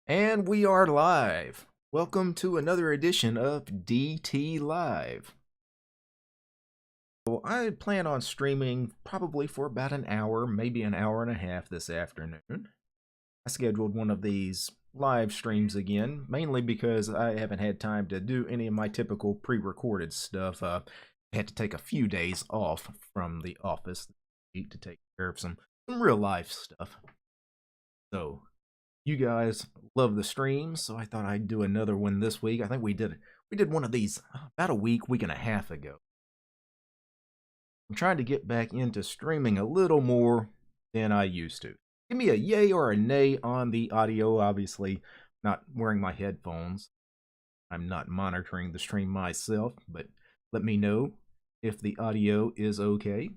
And we are live. Welcome to another edition of DT Live. So I plan on streaming probably for about an hour, maybe an hour and a half this afternoon. I scheduled one of these live streams again, mainly because I haven't had time to do any of my typical pre-recorded stuff. I had to take a few days off from the office to take care of some real life stuff. So you guys love the streams, so I thought I'd do another one this week. I think we did one of these about a week and a half ago. I'm trying to get back into streaming a little more than I used to. Give me a yay or a nay on the audio. Obviously, not wearing my headphones. I'm not monitoring the stream myself, but let me know if the audio is okay.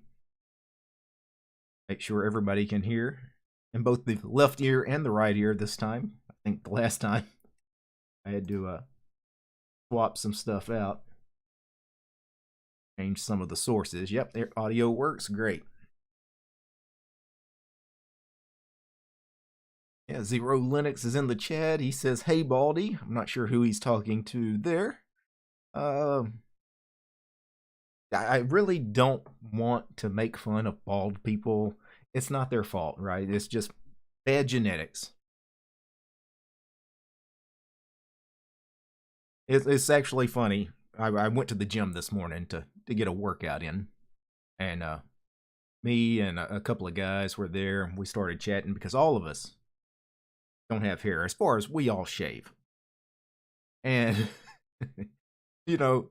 Make sure everybody can hear in both the left ear and the right ear this time. I think the last time I had to swap some stuff out. Change some of the sources. Yep, their audio works great. Yeah, Zero Linux is in the chat. He says, "Hey, Baldy." I'm not sure who he's talking to there. I really don't want to make fun of bald people. It's not their fault, right? It's just bad genetics. It's actually funny. I went to the gym this morning to get a workout in, and me and a couple of guys were there, and we started chatting because all of us don't have hair, as far as we all shave. And you know,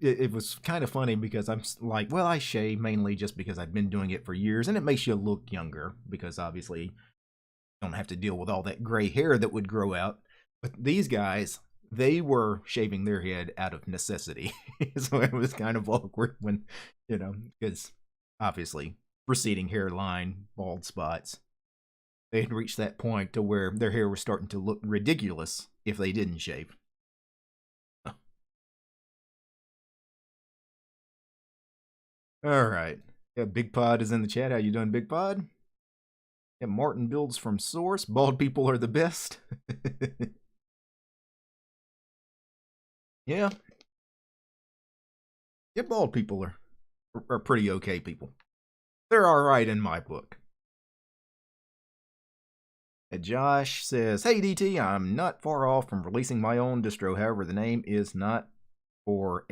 it was kind of funny because I'm like, well, I shave mainly just because I've been doing it for years, and it makes you look younger because obviously you don't have to deal with all that gray hair that would grow out. But these guys, they were shaving their head out of necessity. So it was kind of awkward when, because obviously receding hairline, bald spots, they had reached that point to where their hair was starting to look ridiculous if they didn't shave. All right. Yeah, Big Pod is in the chat. How you doing, Big Pod? Yeah, Martin builds from source. Bald people are the best. Yeah. Yeah, bald people are pretty okay people. They're all right in my book. And Josh says, "Hey DT, I'm not far off from releasing my own distro. However, the name is not for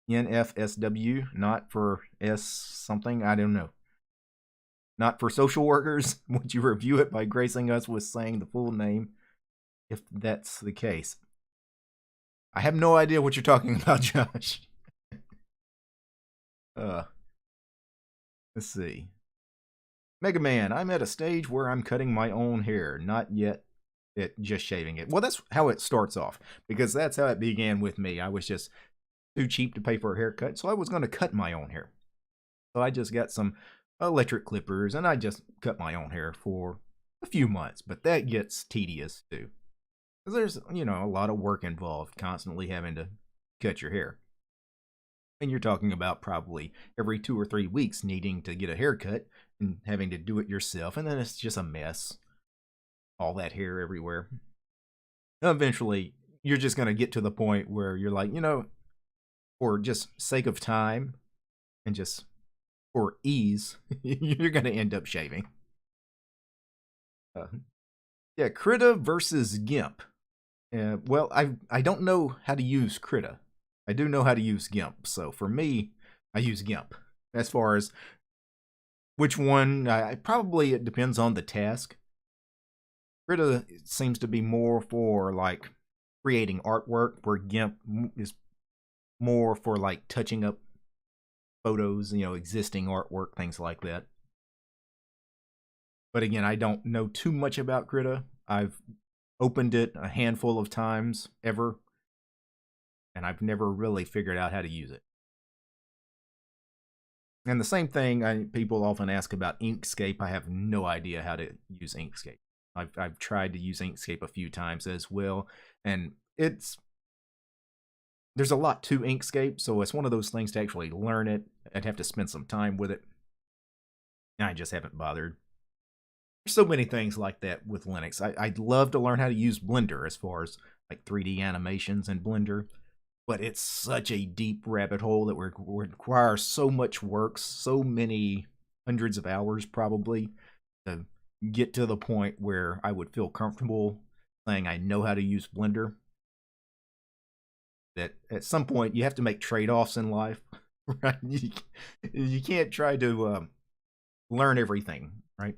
NFSW, not for S something. I don't know. Not for social workers. Would you review it by gracing us with saying the full name if that's the case?" I have no idea what you're talking about, Josh. Let's see. Mega Man, I'm at a stage where I'm cutting my own hair, not yet just shaving it. Well, that's how it starts off, because that's how it began with me. I was just too cheap to pay for a haircut, so I was going to cut my own hair. So I just got some electric clippers, and I just cut my own hair for a few months, but that gets tedious too. Because there's, a lot of work involved, constantly having to cut your hair. And you're talking about probably every 2 or 3 weeks needing to get a haircut and having to do it yourself, and then it's just a mess. All that hair everywhere. Eventually, you're just going to get to the point where you're like, for just sake of time and just for ease, you're going to end up shaving. Yeah, Krita versus Gimp. Well, I don't know how to use Krita. I do know how to use Gimp, so for me, I use Gimp. As far as which one, probably it depends on the task. Krita seems to be more for like creating artwork, where Gimp is more for like touching up photos, existing artwork, things like that. But again, I don't know too much about Krita. I've opened it a handful of times ever, and I've never really figured out how to use it. And the same thing, people often ask about Inkscape. I have no idea how to use Inkscape. I've tried to use Inkscape a few times as well, and there's a lot to Inkscape, so it's one of those things to actually learn it. I'd have to spend some time with it. I just haven't bothered. There's so many things like that with Linux. I'd love to learn how to use Blender as far as like 3D animations in Blender, but it's such a deep rabbit hole that would require so much work, so many hundreds of hours probably to get to the point where I would feel comfortable saying I know how to use Blender. That at some point you have to make trade-offs in life, right? You can't try to learn everything, right?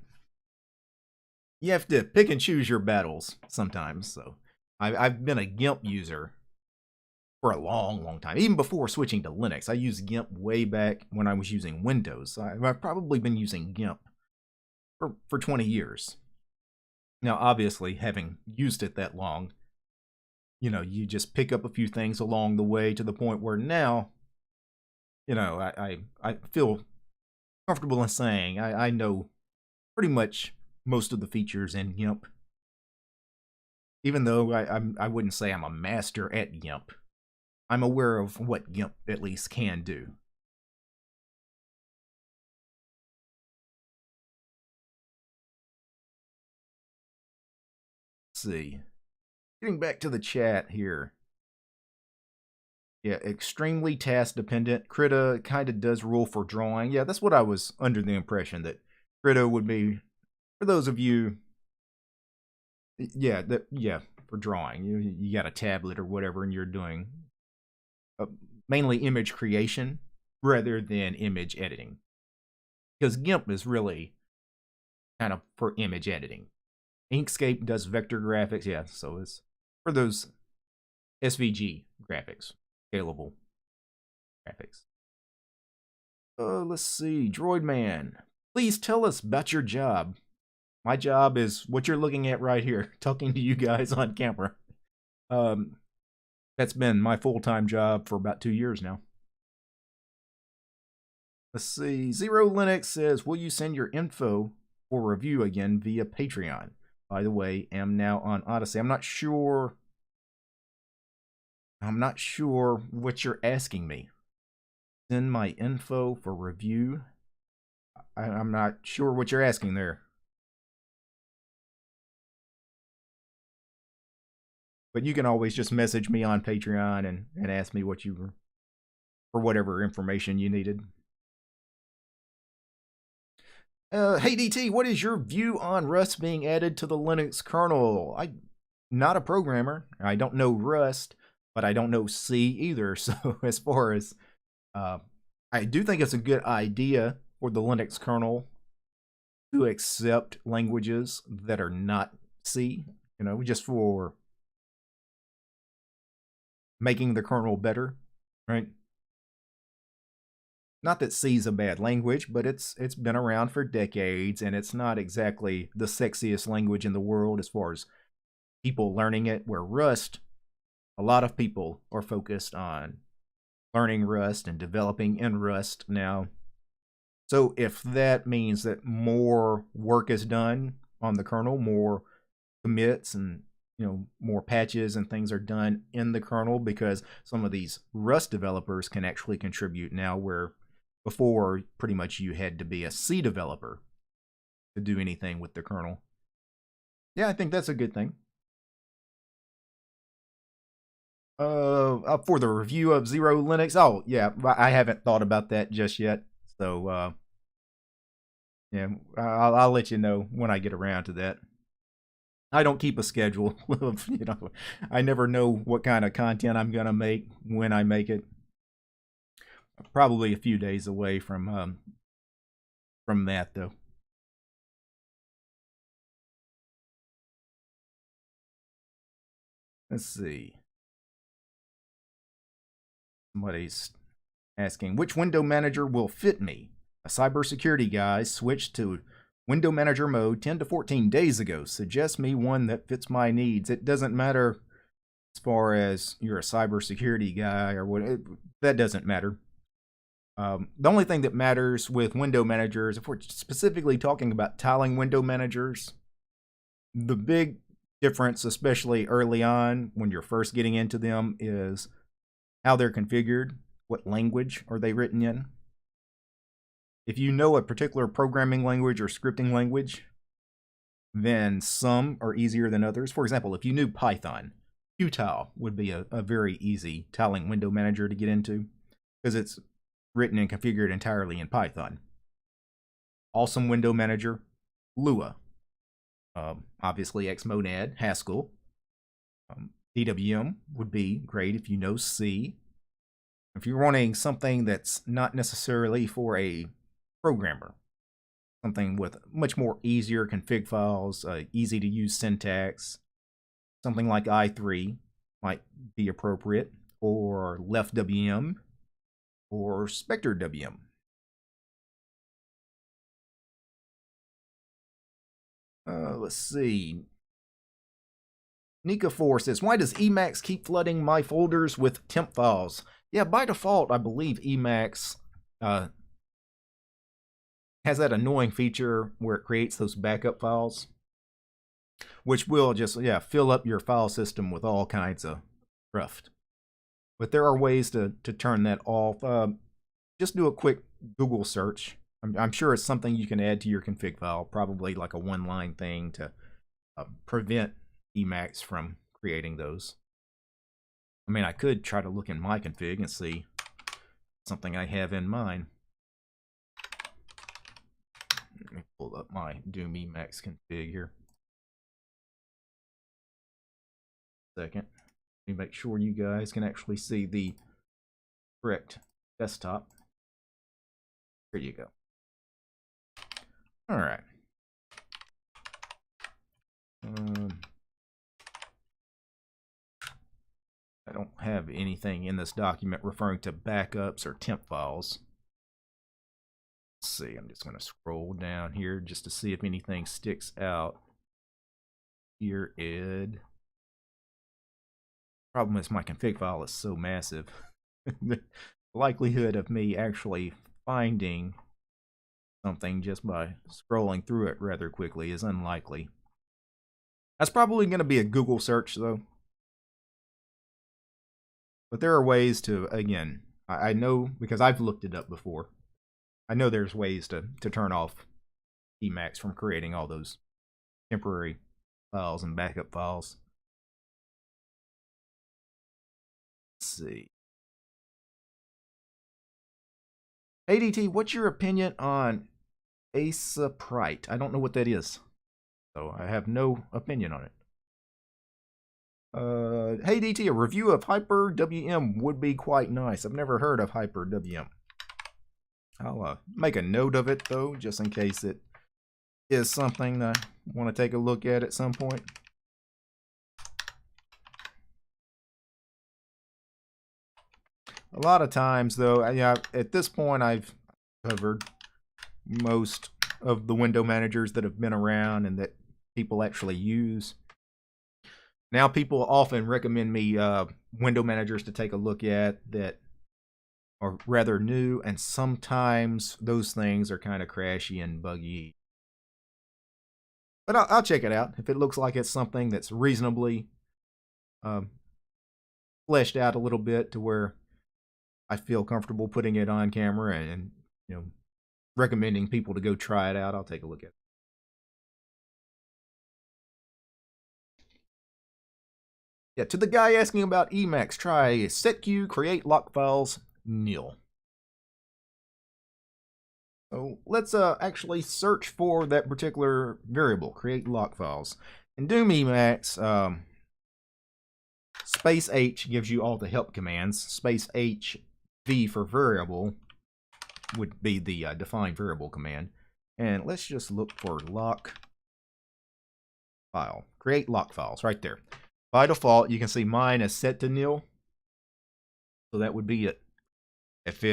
You have to pick and choose your battles sometimes. So I've been a Gimp user for a long time. Even before switching to Linux, I used Gimp way back when I was using Windows. So I've probably been using Gimp for 20 years. Now, obviously, having used it that long, you just pick up a few things along the way to the point where now, I feel comfortable in saying I know pretty much most of the features in Gimp. Even though I wouldn't say I'm a master at Gimp, I'm aware of what Gimp at least can do. Let's see. Getting back to the chat here. Yeah, extremely task dependent. Krita kind of does rule for drawing. Yeah, that's what I was under the impression that Krita would be. For those of you, yeah, for drawing, you got a tablet or whatever, and you're doing mainly image creation rather than image editing, because GIMP is really kind of for image editing. Inkscape does vector graphics, yeah, so it's for those SVG graphics, scalable graphics. Let's see, Droid Man, please tell us about your job. My job is what you're looking at right here, talking to you guys on camera. That's been my full-time job for about 2 years now. Let's see, Zero Linux says, will you send your info for review again via Patreon? By the way, am now on Odyssey. I'm not sure what you're asking me. Send my info for review. I'm not sure what you're asking there. But you can always just message me on Patreon and ask me what you, for whatever information you needed. Hey DT, what is your view on Rust being added to the Linux kernel? I'm not a programmer. I don't know Rust, but I don't know C either. So as far as, I do think it's a good idea for the Linux kernel to accept languages that are not C, just for making the kernel better, right? Not that C's a bad language, but it's been around for decades, and it's not exactly the sexiest language in the world as far as people learning it, where Rust, a lot of people are focused on learning Rust and developing in Rust now. So if that means that more work is done on the kernel, more commits and more patches and things are done in the kernel, because some of these Rust developers can actually contribute now, where before pretty much you had to be a C developer to do anything with the kernel. Yeah, I think that's a good thing. For the review of Zero Linux, oh yeah, I haven't thought about that just yet, so yeah, I'll let you know when I get around to that. I don't keep a schedule of, I never know what kind of content I'm gonna make when I make it. Probably a few days away from that though. Let's see. Somebody's asking, which window manager will fit me? A cybersecurity guy switched to window manager mode 10 to 14 days ago. Suggest me one that fits my needs. It doesn't matter as far as you're a cybersecurity guy or what. That doesn't matter. The only thing that matters with window managers, if we're specifically talking about tiling window managers, the big difference, especially early on when you're first getting into them, is how they're configured. What language are they written in? If you know a particular programming language or scripting language, then some are easier than others. For example, if you knew Python, Qtile would be a very easy tiling window manager to get into because it's written and configured entirely in Python. Awesome window manager, Lua. Obviously, Xmonad, Haskell. DWM would be great if you know C. If you're wanting something that's not necessarily for a programmer, something with much more easier config files, easy to use syntax, something like i3 might be appropriate, or LeftWM, or SpectreWM. Let's see. Nika4 says, why does Emacs keep flooding my folders with temp files? Yeah, by default, I believe Emacs has that annoying feature where it creates those backup files, which will just, fill up your file system with all kinds of stuff. But there are ways to turn that off. Just do a quick Google search. I'm sure it's something you can add to your config file, probably like a one-line thing to prevent Emacs from creating those. I mean, I could try to look in my config and see something I have in mind. Let me pull up my Doom Emacs config here. Second. Let me make sure you guys can actually see the correct desktop. Here you go. All right. I don't have anything in this document referring to backups or temp files. Let's see, I'm just going to scroll down here just to see if anything sticks out. Here, Ed. Problem is my config file is so massive. The likelihood of me actually finding something just by scrolling through it rather quickly is unlikely. That's probably going to be a Google search, though. But there are ways to, again, I know because I've looked it up before. I know there's ways to turn off Emacs from creating all those temporary files and backup files. Let's see. ADT, what's your opinion on Asaprite? I don't know what that is, so I have no opinion on it. Hey DT, a review of Hyper WM would be quite nice. I've never heard of Hyper WM. I'll make a note of it though, just in case it is something that I want to take a look at some point. A lot of times though, at this point I've covered most of the window managers that have been around and that people actually use. Now people often recommend me window managers to take a look at that are rather new, and sometimes those things are kind of crashy and buggy. But I'll check it out. If it looks like it's something that's reasonably fleshed out a little bit to where I feel comfortable putting it on camera and recommending people to go try it out, I'll take a look at it. Yeah, to the guy asking about Emacs, try setq create lock files nil. So let's actually search for that particular variable, create lock files. In Doom Emacs, space H gives you all the help commands. Space H V for variable would be the define variable command. And let's just look for lock file. Create lock files right there. By default, you can see mine is set to nil. So that would be it. If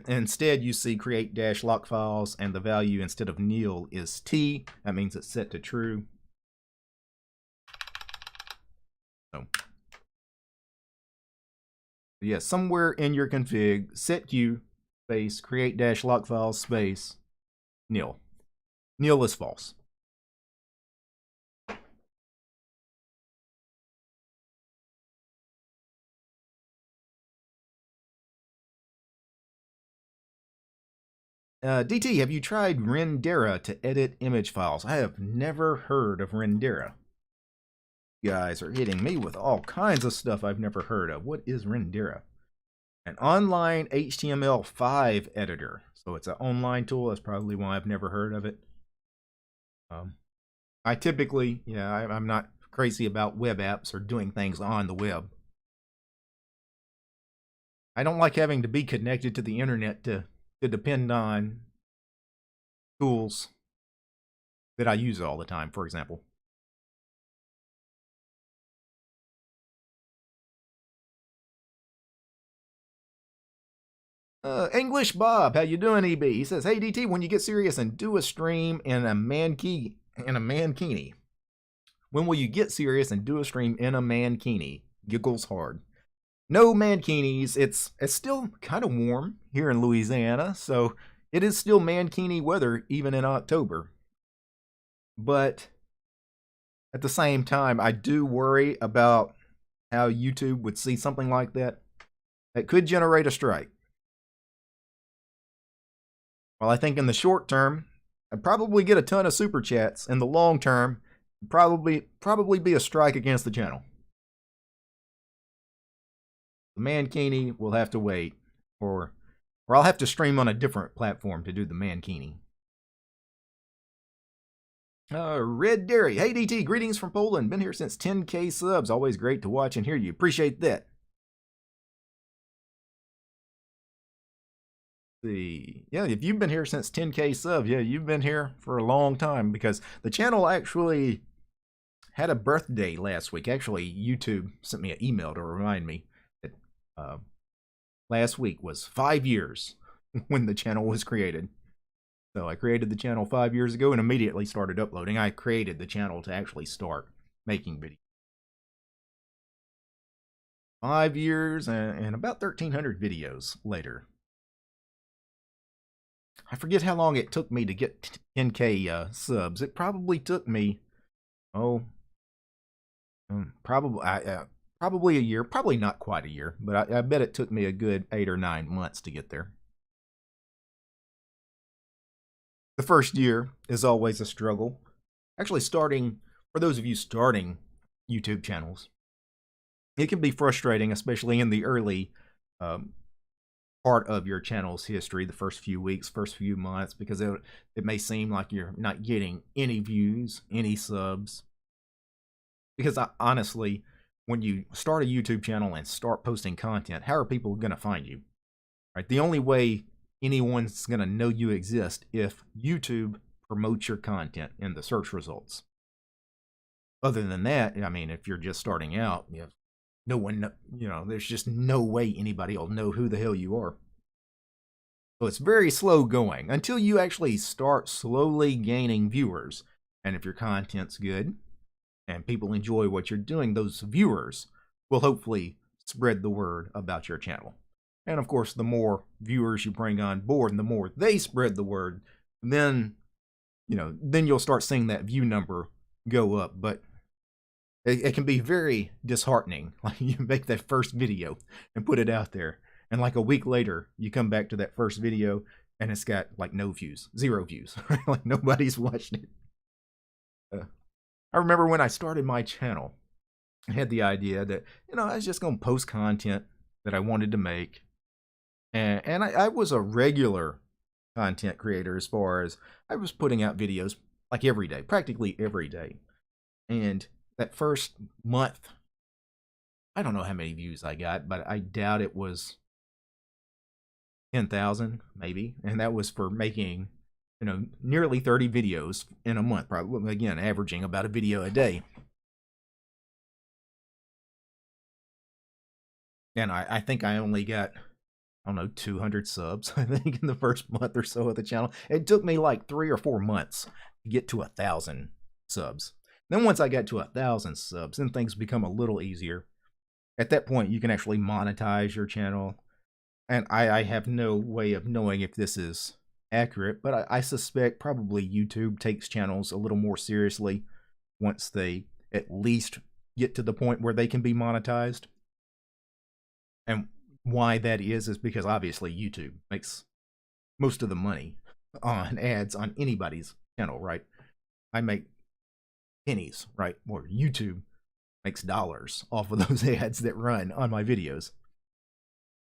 instead you see create dash lock files and the value instead of nil is T, that means it's set to true. So yeah, somewhere in your config, setq space create dash lock files space nil. Nil is false. DT, have you tried Rendera to edit image files? I have never heard of Rendera. You guys are hitting me with all kinds of stuff I've never heard of. What is Rendera? An online HTML5 editor. So it's an online tool. That's probably why I've never heard of it. I typically, I'm not crazy about web apps or doing things on the web. I don't like having to be connected to the internet to depend on tools that I use all the time, for example. English Bob, how you doing, EB? He says, hey DT, when you get serious and do a stream in a mankini. When will you get serious and do a stream in a mankini? Giggles hard. No mankinis. It's still kind of warm here in Louisiana, so it is still mankini weather even in October. But at the same time, I do worry about how YouTube would see something like that. That could generate a strike. Well, I think in the short term, I'd probably get a ton of super chats. In the long term, probably be a strike against the channel. The mankini will have to wait, or I'll have to stream on a different platform to do the mankini. Red Dairy, hey DT, greetings from Poland. Been here since 10K subs. Always great to watch and hear you. Appreciate that. See, yeah, if you've been here since 10K subs, yeah, you've been here for a long time, because the channel actually had a birthday last week. Actually, YouTube sent me an email to remind me that last week was 5 years when the channel was created. So I created the channel 5 years ago and immediately started uploading. I created the channel to actually start making videos. 5 years and about 1,300 videos later. I forget how long it took me to get 10K subs. It probably took me, probably a year. Probably not quite a year, but I bet it took me a good 8 or 9 months to get there. The first year is always a struggle. Actually, for those of you starting YouTube channels, it can be frustrating, especially in the early part of your channel's history, the first few weeks, first few months, because it may seem like you're not getting any views, any subs. Because honestly, when you start a YouTube channel and start posting content, how are people going to find you? Right? The only way anyone's going to know you exist if YouTube promotes your content in the search results. Other than that, I mean, if you're just starting out, no one, there's just no way anybody will know who the hell you are. So it's very slow going until you actually start slowly gaining viewers. And if your content's good and people enjoy what you're doing, those viewers will hopefully spread the word about your channel. And of course, the more viewers you bring on board and the more they spread the word, then you'll start seeing that view number go up. But it can be very disheartening. Like, you make that first video and put it out there, and like a week later, you come back to that first video and it's got like no views, 0 views. Like nobody's watched it. I remember when I started my channel, I had the idea that, I was just going to post content that I wanted to make. And I was a regular content creator, as far as I was putting out videos like every day, practically every day. And that first month, I don't know how many views I got, but I doubt it was 10,000 maybe. And that was for making, nearly 30 videos in a month, probably, again, averaging about a video a day. And I think I only got, 200 subs, I think, in the first month or so of the channel. It took me like 3 or 4 months to get to 1,000 subs. Then once I got to 1,000 subs, then things become a little easier. At that point, you can actually monetize your channel. And I have no way of knowing if this is accurate, but I suspect probably YouTube takes channels a little more seriously once they at least get to the point where they can be monetized. And why that is because obviously YouTube makes most of the money on ads on anybody's channel, right? I make pennies, right? Or YouTube makes dollars off of those ads that run on my videos.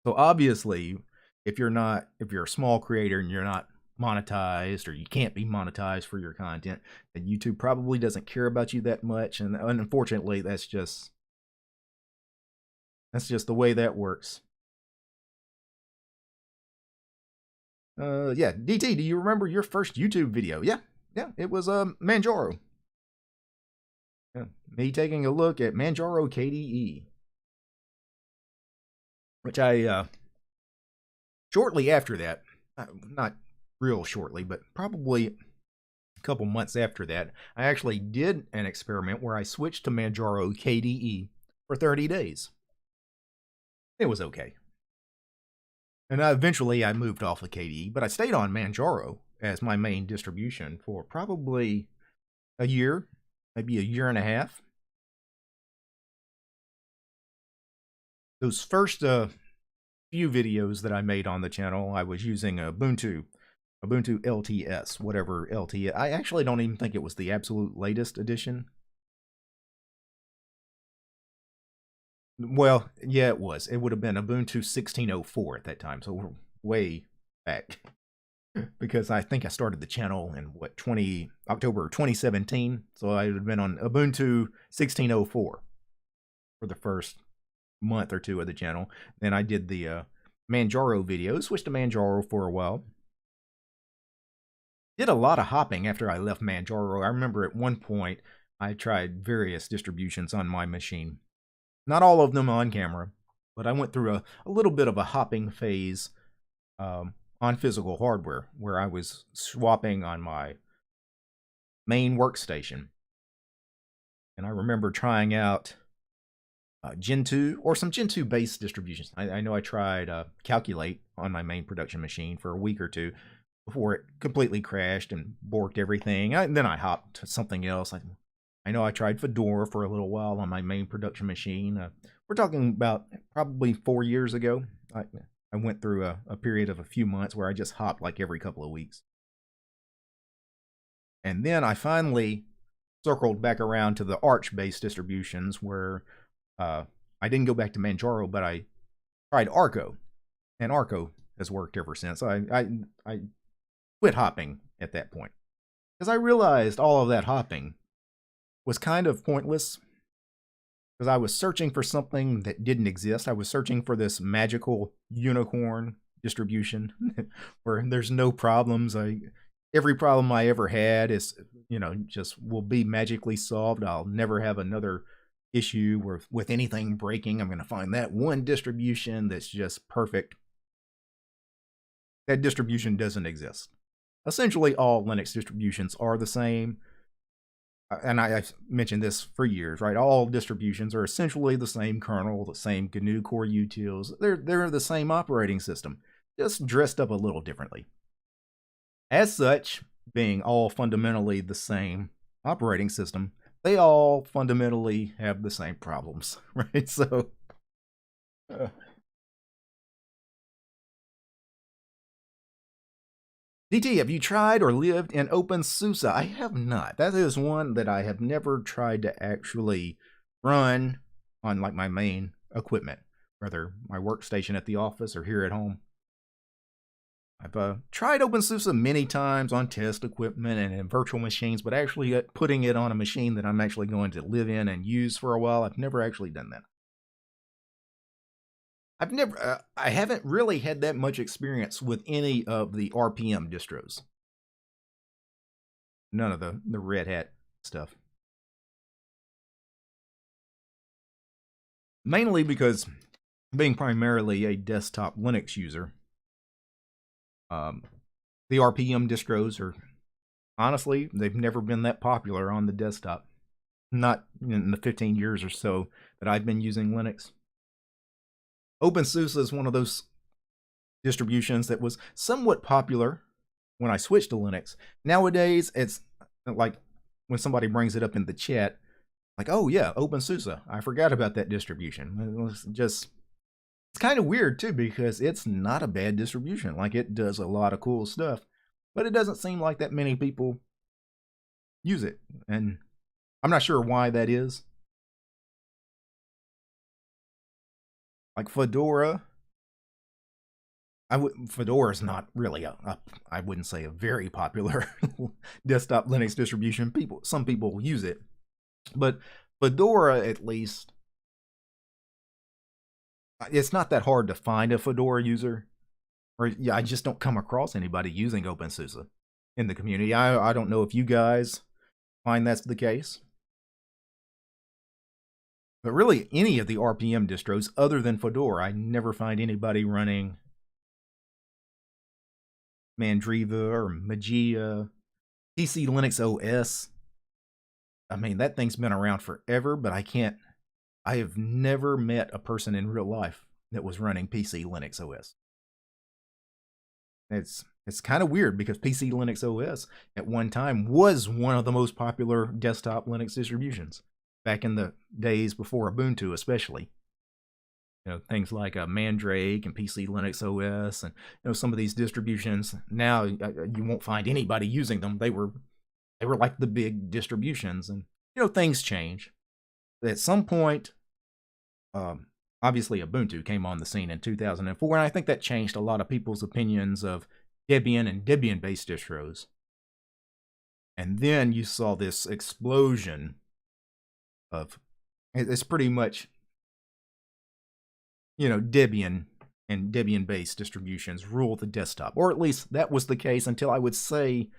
So obviously, if you're a small creator and you're not monetized, or you can't be monetized for your content, then YouTube probably doesn't care about you that much. And unfortunately, that's just the way that works. Yeah, DT, do you remember your first YouTube video? Yeah, it was Manjaro. Yeah, me taking a look at Manjaro KDE, which I shortly after that, not real shortly, but probably a couple months after that, I actually did an experiment where I switched to Manjaro KDE for 30 days. It was okay. And eventually I moved off of KDE, but I stayed on Manjaro as my main distribution for probably a year, maybe a year and a half. Those first few videos that I made on the channel, I was using Ubuntu LTS, whatever LTS. I actually don't even think it was the absolute latest edition. Well, yeah, it was. It would have been Ubuntu 16.04 at that time, so we're way back. Because I think I started the channel in October 2017, so I would have been on Ubuntu 16.04 for the first month or two of the channel. Then I did the Manjaro videos, switched to Manjaro for a while. Did a lot of hopping after I left Manjaro. I remember at one point I tried various distributions on my machine. Not all of them on camera, but I went through a little bit of a hopping phase on physical hardware, where I was swapping on my main workstation. And I remember trying out Gen 2 or some Gen 2 based distributions. I know I tried Calculate on my main production machine for a week or two before it completely crashed and borked everything. And then I hopped to something else. I know I tried Fedora for a little while on my main production machine. We're talking about probably 4 years ago. I went through a period of a few months where I just hopped like every couple of weeks. And then I finally circled back around to the Arch-based distributions, where I didn't go back to Manjaro, but I tried Arco. And Arco has worked ever since. I quit hopping at that point, because I realized all of that hopping was kind of pointless, because I was searching for something that didn't exist. I was searching for this magical unicorn distribution where there's no problems. Every problem I ever had is, just will be magically solved. I'll never have another issue with anything breaking. I'm going to find that one distribution that's just perfect. That distribution doesn't exist. Essentially, all Linux distributions are the same. And I've mentioned this for years, right? All distributions are essentially the same kernel, the same GNU core utils. They're the same operating system, just dressed up a little differently. As such, being all fundamentally the same operating system, they all fundamentally have the same problems, right? So, DT, have you tried or lived in OpenSUSE? I have not. That is one that I have never tried to actually run on like my main equipment, whether my workstation at the office or here at home. I've tried OpenSUSE many times on test equipment and in virtual machines, but actually putting it on a machine that I'm actually going to live in and use for a while, I've never actually done that. I haven't really had that much experience with any of the RPM distros. None of the Red Hat stuff. Mainly because, being primarily a desktop Linux user, the RPM distros are, honestly, they've never been that popular on the desktop. Not in the 15 years or so that I've been using Linux. OpenSUSE is one of those distributions that was somewhat popular when I switched to Linux. Nowadays, it's like when somebody brings it up in the chat, like, oh yeah, OpenSUSE, I forgot about that distribution. It's kind of weird too, because it's not a bad distribution. Like, it does a lot of cool stuff, but it doesn't seem like that many people use it, and I'm not sure why that is. Like Fedora, Fedora is not really I wouldn't say a very popular desktop Linux distribution. Some people use it, but Fedora, at least, it's not that hard to find a Fedora user. Or yeah, I just don't come across anybody using OpenSUSE in the community. I don't know if you guys find that's the case. But really, any of the RPM distros other than Fedora, I never find anybody running Mandriva or Magia, PC Linux OS. I mean, that thing's been around forever, but I have never met a person in real life that was running PC Linux OS. It's kind of weird because PC Linux OS at one time was one of the most popular desktop Linux distributions back in the days before Ubuntu, especially. You know, things like Mandrake and PC Linux OS, and some of these distributions. Now you won't find anybody using them. They were like the big distributions, and things change. At some point, obviously Ubuntu came on the scene in 2004, and I think that changed a lot of people's opinions of Debian and Debian-based distros. And then you saw this explosion of, it's pretty much, Debian and Debian-based distributions rule the desktop. Or at least that was the case until, I would say,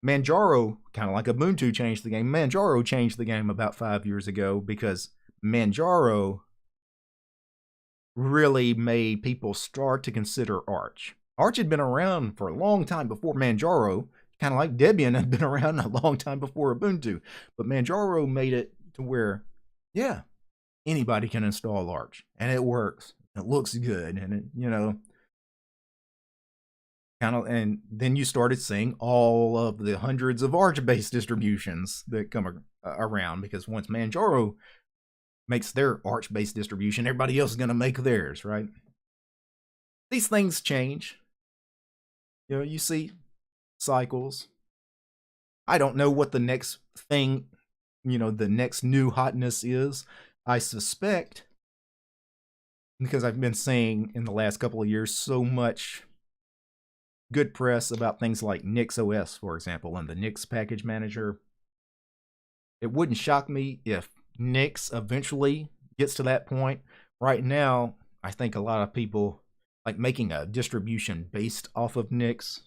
Manjaro, kind of like Ubuntu changed the game. Manjaro changed the game about 5 years ago, because Manjaro really made people start to consider Arch. Arch had been around for a long time before Manjaro, kind of like Debian had been around a long time before Ubuntu. But Manjaro made it to where, yeah, anybody can install Arch, and it works. It looks good, and it, and then you started seeing all of the hundreds of Arch-based distributions that come around, because once Manjaro makes their Arch-based distribution, everybody else is going to make theirs, right? These things change. You see cycles. I don't know what the next thing, the next new hotness is. I suspect, because I've been saying in the last couple of years so much good press about things like NixOS, for example, and the Nix package manager, it wouldn't shock me if Nix eventually gets to that point. Right now, I think a lot of people like making a distribution based off of Nix.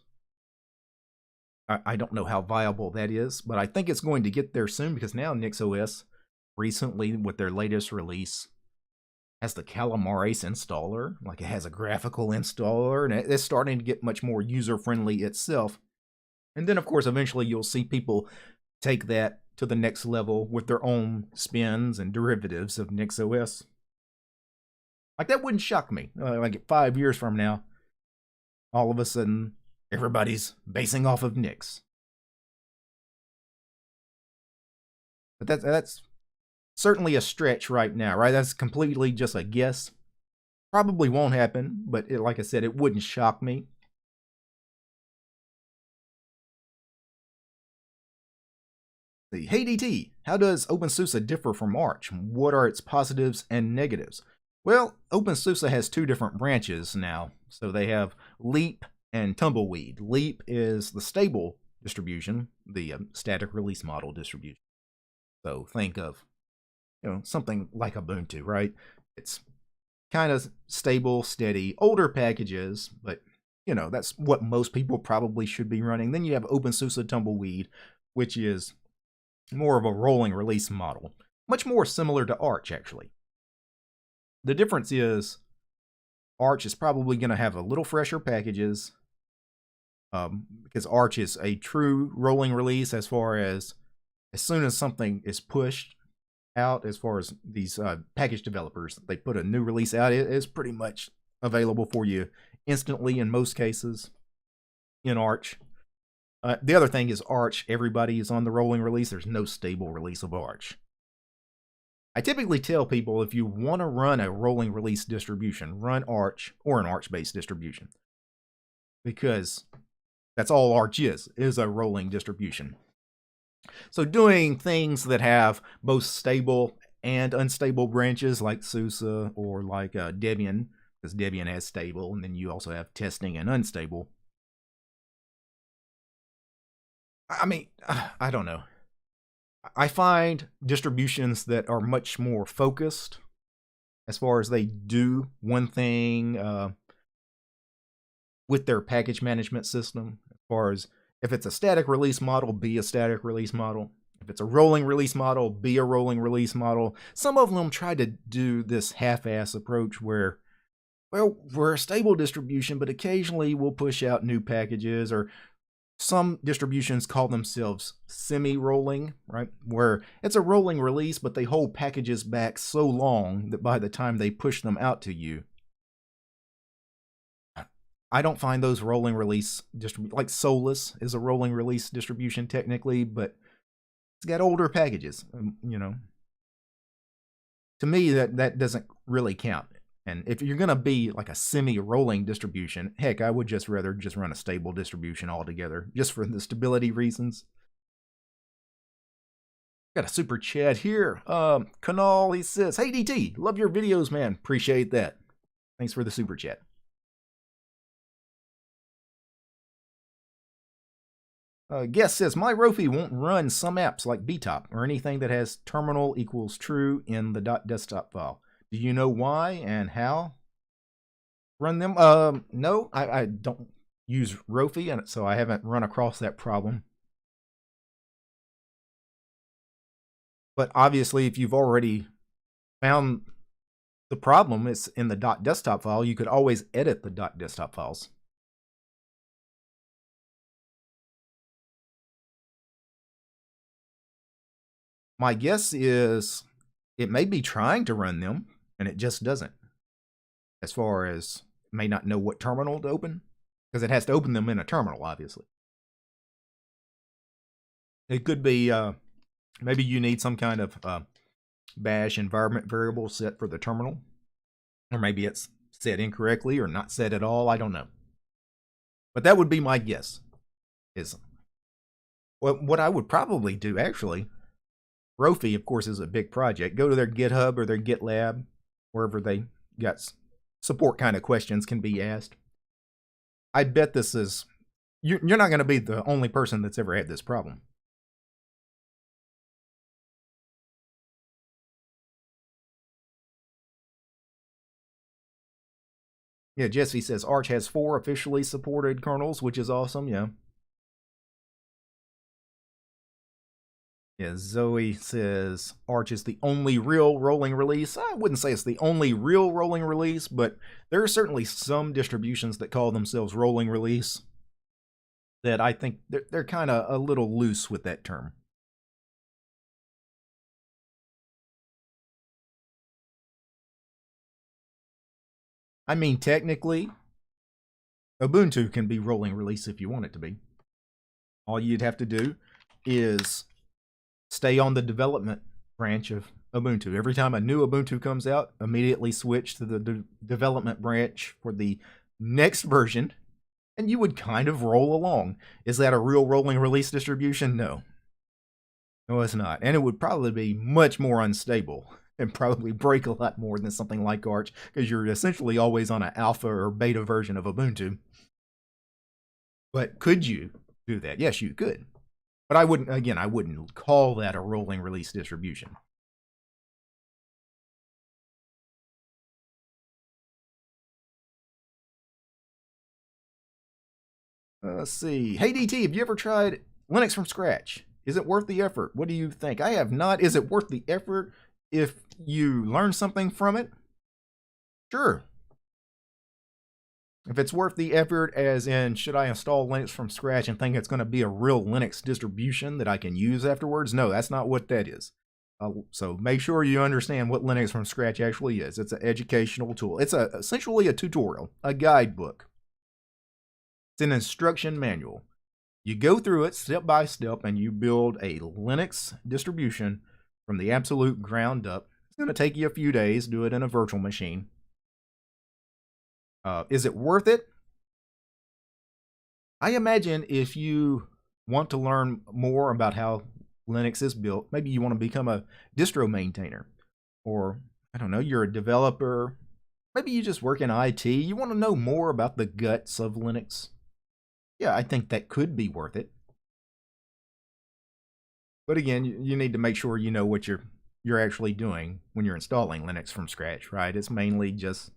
I don't know how viable that is, but I think it's going to get there soon, because now NixOS recently, with their latest release, has the Calamares installer. Like, it has a graphical installer, and it's starting to get much more user-friendly itself. And then, of course, eventually you'll see people take that to the next level with their own spins and derivatives of NixOS. Like, that wouldn't shock me. Like, 5 years from now, all of a sudden, everybody's basing off of Nix. But that's certainly a stretch right now, right? That's completely just a guess. Probably won't happen, but like I said, it wouldn't shock me. Hey DT, how does OpenSUSE differ from Arch? What are its positives and negatives? Well, OpenSUSE has two different branches now. So they have Leap and Tumbleweed. Leap is the stable distribution, the static release model distribution. So think of, something like Ubuntu, right? It's kind of stable, steady, older packages, but that's what most people probably should be running. Then you have OpenSUSE Tumbleweed, which is more of a rolling release model, much more similar to Arch, actually. The difference is Arch is probably going to have a little fresher packages, because Arch is a true rolling release as far as soon as something is pushed out, as far as these package developers, they put a new release out, it is pretty much available for you instantly in most cases in Arch. The other thing is Arch, everybody is on the rolling release. There's no stable release of Arch. I typically tell people, if you want to run a rolling release distribution, run Arch or an Arch-based distribution, because That's all Arch is a rolling distribution. So doing things that have both stable and unstable branches like Sousa or like Debian, because Debian has stable, and then you also have testing and unstable. I mean, I don't know. I find distributions that are much more focused as far as they do one thing with their package management system, as far as if it's a static release model, be a static release model. If it's a rolling release model, be a rolling release model. Some of them try to do this half-ass approach where, well, we're a stable distribution, but occasionally we'll push out new packages, or some distributions call themselves semi-rolling, right? Where it's a rolling release, but they hold packages back so long that by the time they push them out to you, I don't find those rolling release distributions, like Solus is a rolling release distribution technically, but it's got older packages, you know. To me, that doesn't really count. And if you're going to be like a semi-rolling distribution, heck, I would just rather just run a stable distribution altogether, just for the stability reasons. Got a super chat here. Kernel, he says, "Hey DT, love your videos, man. Appreciate that. Thanks for the super chat." Guest says, "My Rofi won't run some apps like BTOP or anything that has terminal equals true in the .desktop file. Do you know why and how? Run them?" No, I don't use Rofi, and so I haven't run across that problem. But obviously, if you've already found the problem, it's in the .desktop file, you could always edit the .desktop files. My guess is it may be trying to run them, and it just doesn't. As far as it may not know what terminal to open, because it has to open them in a terminal, obviously. It could be maybe you need some kind of bash environment variable set for the terminal, or maybe it's set incorrectly or not set at all. I don't know, but that would be my guess. Is what I would probably do actually. Rofi, of course, is a big project. Go to their GitHub or their GitLab, wherever they got support kind of questions can be asked. I bet this is, you're not going to be the only person that's ever had this problem. Yeah, Jesse says Arch has 4 officially supported kernels, which is awesome. Yeah. Yeah, Zoe says Arch is the only real rolling release. I wouldn't say it's the only real rolling release, but there are certainly some distributions that call themselves rolling release that I think they're kind of a little loose with that term. I mean, technically, Ubuntu can be rolling release if you want it to be. All you'd have to do is stay on the development branch of Ubuntu. Every time a new Ubuntu comes out, immediately switch to the development branch for the next version, and you would kind of roll along. Is that a real rolling release distribution? No. No, it's not. And it would probably be much more unstable and probably break a lot more than something like Arch, because you're essentially always on an alpha or beta version of Ubuntu. But could you do that? Yes, you could. But I wouldn't call that a rolling release distribution. Let's see. Hey DT, have you ever tried Linux from scratch? Is it worth the effort? What do you think? I have not. Is it worth the effort if you learn something from it? Sure. If it's worth the effort, as in, should I install Linux from scratch and think it's going to be a real Linux distribution that I can use afterwards? No, that's not what that is. So make sure you understand what Linux from scratch actually is. It's an educational tool. It's essentially a tutorial, a guidebook. It's an instruction manual. You go through it step by step and you build a Linux distribution from the absolute ground up. It's going to take you a few days. Do it in a virtual machine. Is it worth it? I imagine if you want to learn more about how Linux is built, maybe you want to become a distro maintainer, or I don't know, you're a developer, maybe you just work in IT, you want to know more about the guts of Linux. Yeah, I think that could be worth it. But again, you need to make sure you know what you're actually doing when you're installing Linux from scratch, right? It's mainly just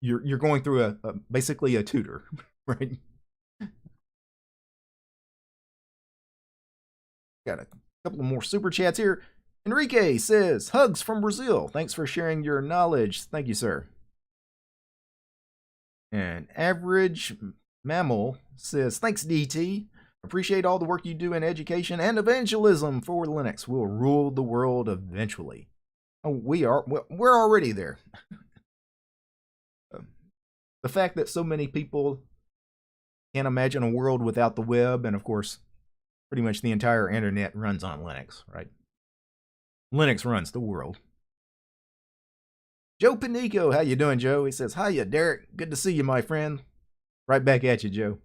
you're going through a basically a tutor, right? Got a couple more super chats here. Enrique says, hugs from Brazil. Thanks for sharing your knowledge. Thank you, sir. And Average Mammal says, thanks, DT. Appreciate all the work you do in education and evangelism for Linux. We'll rule the world eventually. Oh, we're already there. The fact that so many people can't imagine a world without the web, and of course, pretty much the entire internet runs on Linux, right? Linux runs the world. Joe Panico, how you doing, Joe? He says, hiya, Derek. Good to see you, my friend. Right back at you, Joe.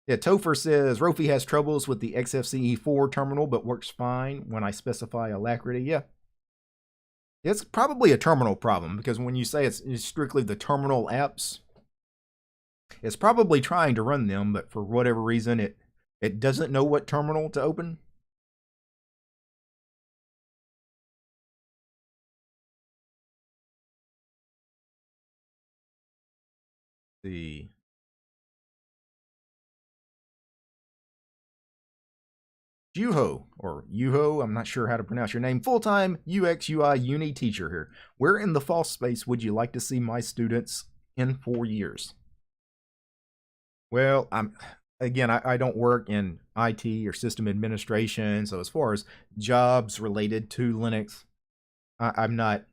Yeah, Topher says, Rofi has troubles with the XFCE4 terminal, but works fine when I specify Alacrity. Yeah. It's probably a terminal problem, because when you say it's strictly the terminal apps, it's probably trying to run them, but for whatever reason, it doesn't know what terminal to open. The Juho, or Yuho, I'm not sure how to pronounce your name, full-time UX UI uni teacher here. Where in the false space would you like to see my students in 4 years? Well, I don't work in IT or system administration, so as far as jobs related to Linux, I'm not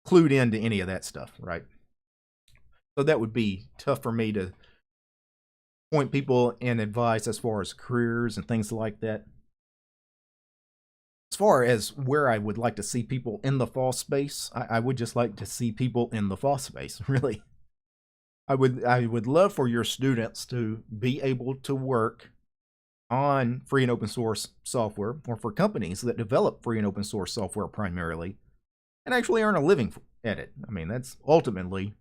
clued into any of that stuff, right? So that would be tough for me to point people in advice as far as careers and things like that. As far as where I would like to see people in the false space, I would just like to see people in the false space, really. I would love for your students to be able to work on free and open source software, or for companies that develop free and open source software primarily, and actually earn a living at it. I mean, that's ultimately,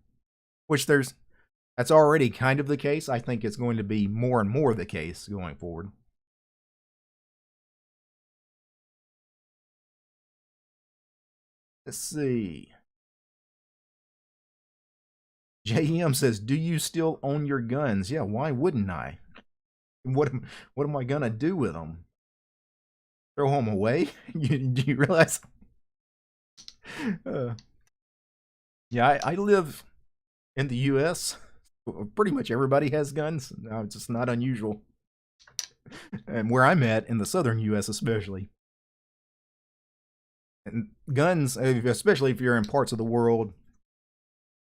that's already kind of the case. I think it's going to be more and more the case going forward. Let's see. JM says, do you still own your guns? Yeah, why wouldn't I? What am I gonna do with them? Throw them away? Do you realize? Yeah, I live in the U.S. Pretty much everybody has guns. No, it's just not unusual. And where I'm at, in the southern U.S. especially. And guns, especially if you're in parts of the world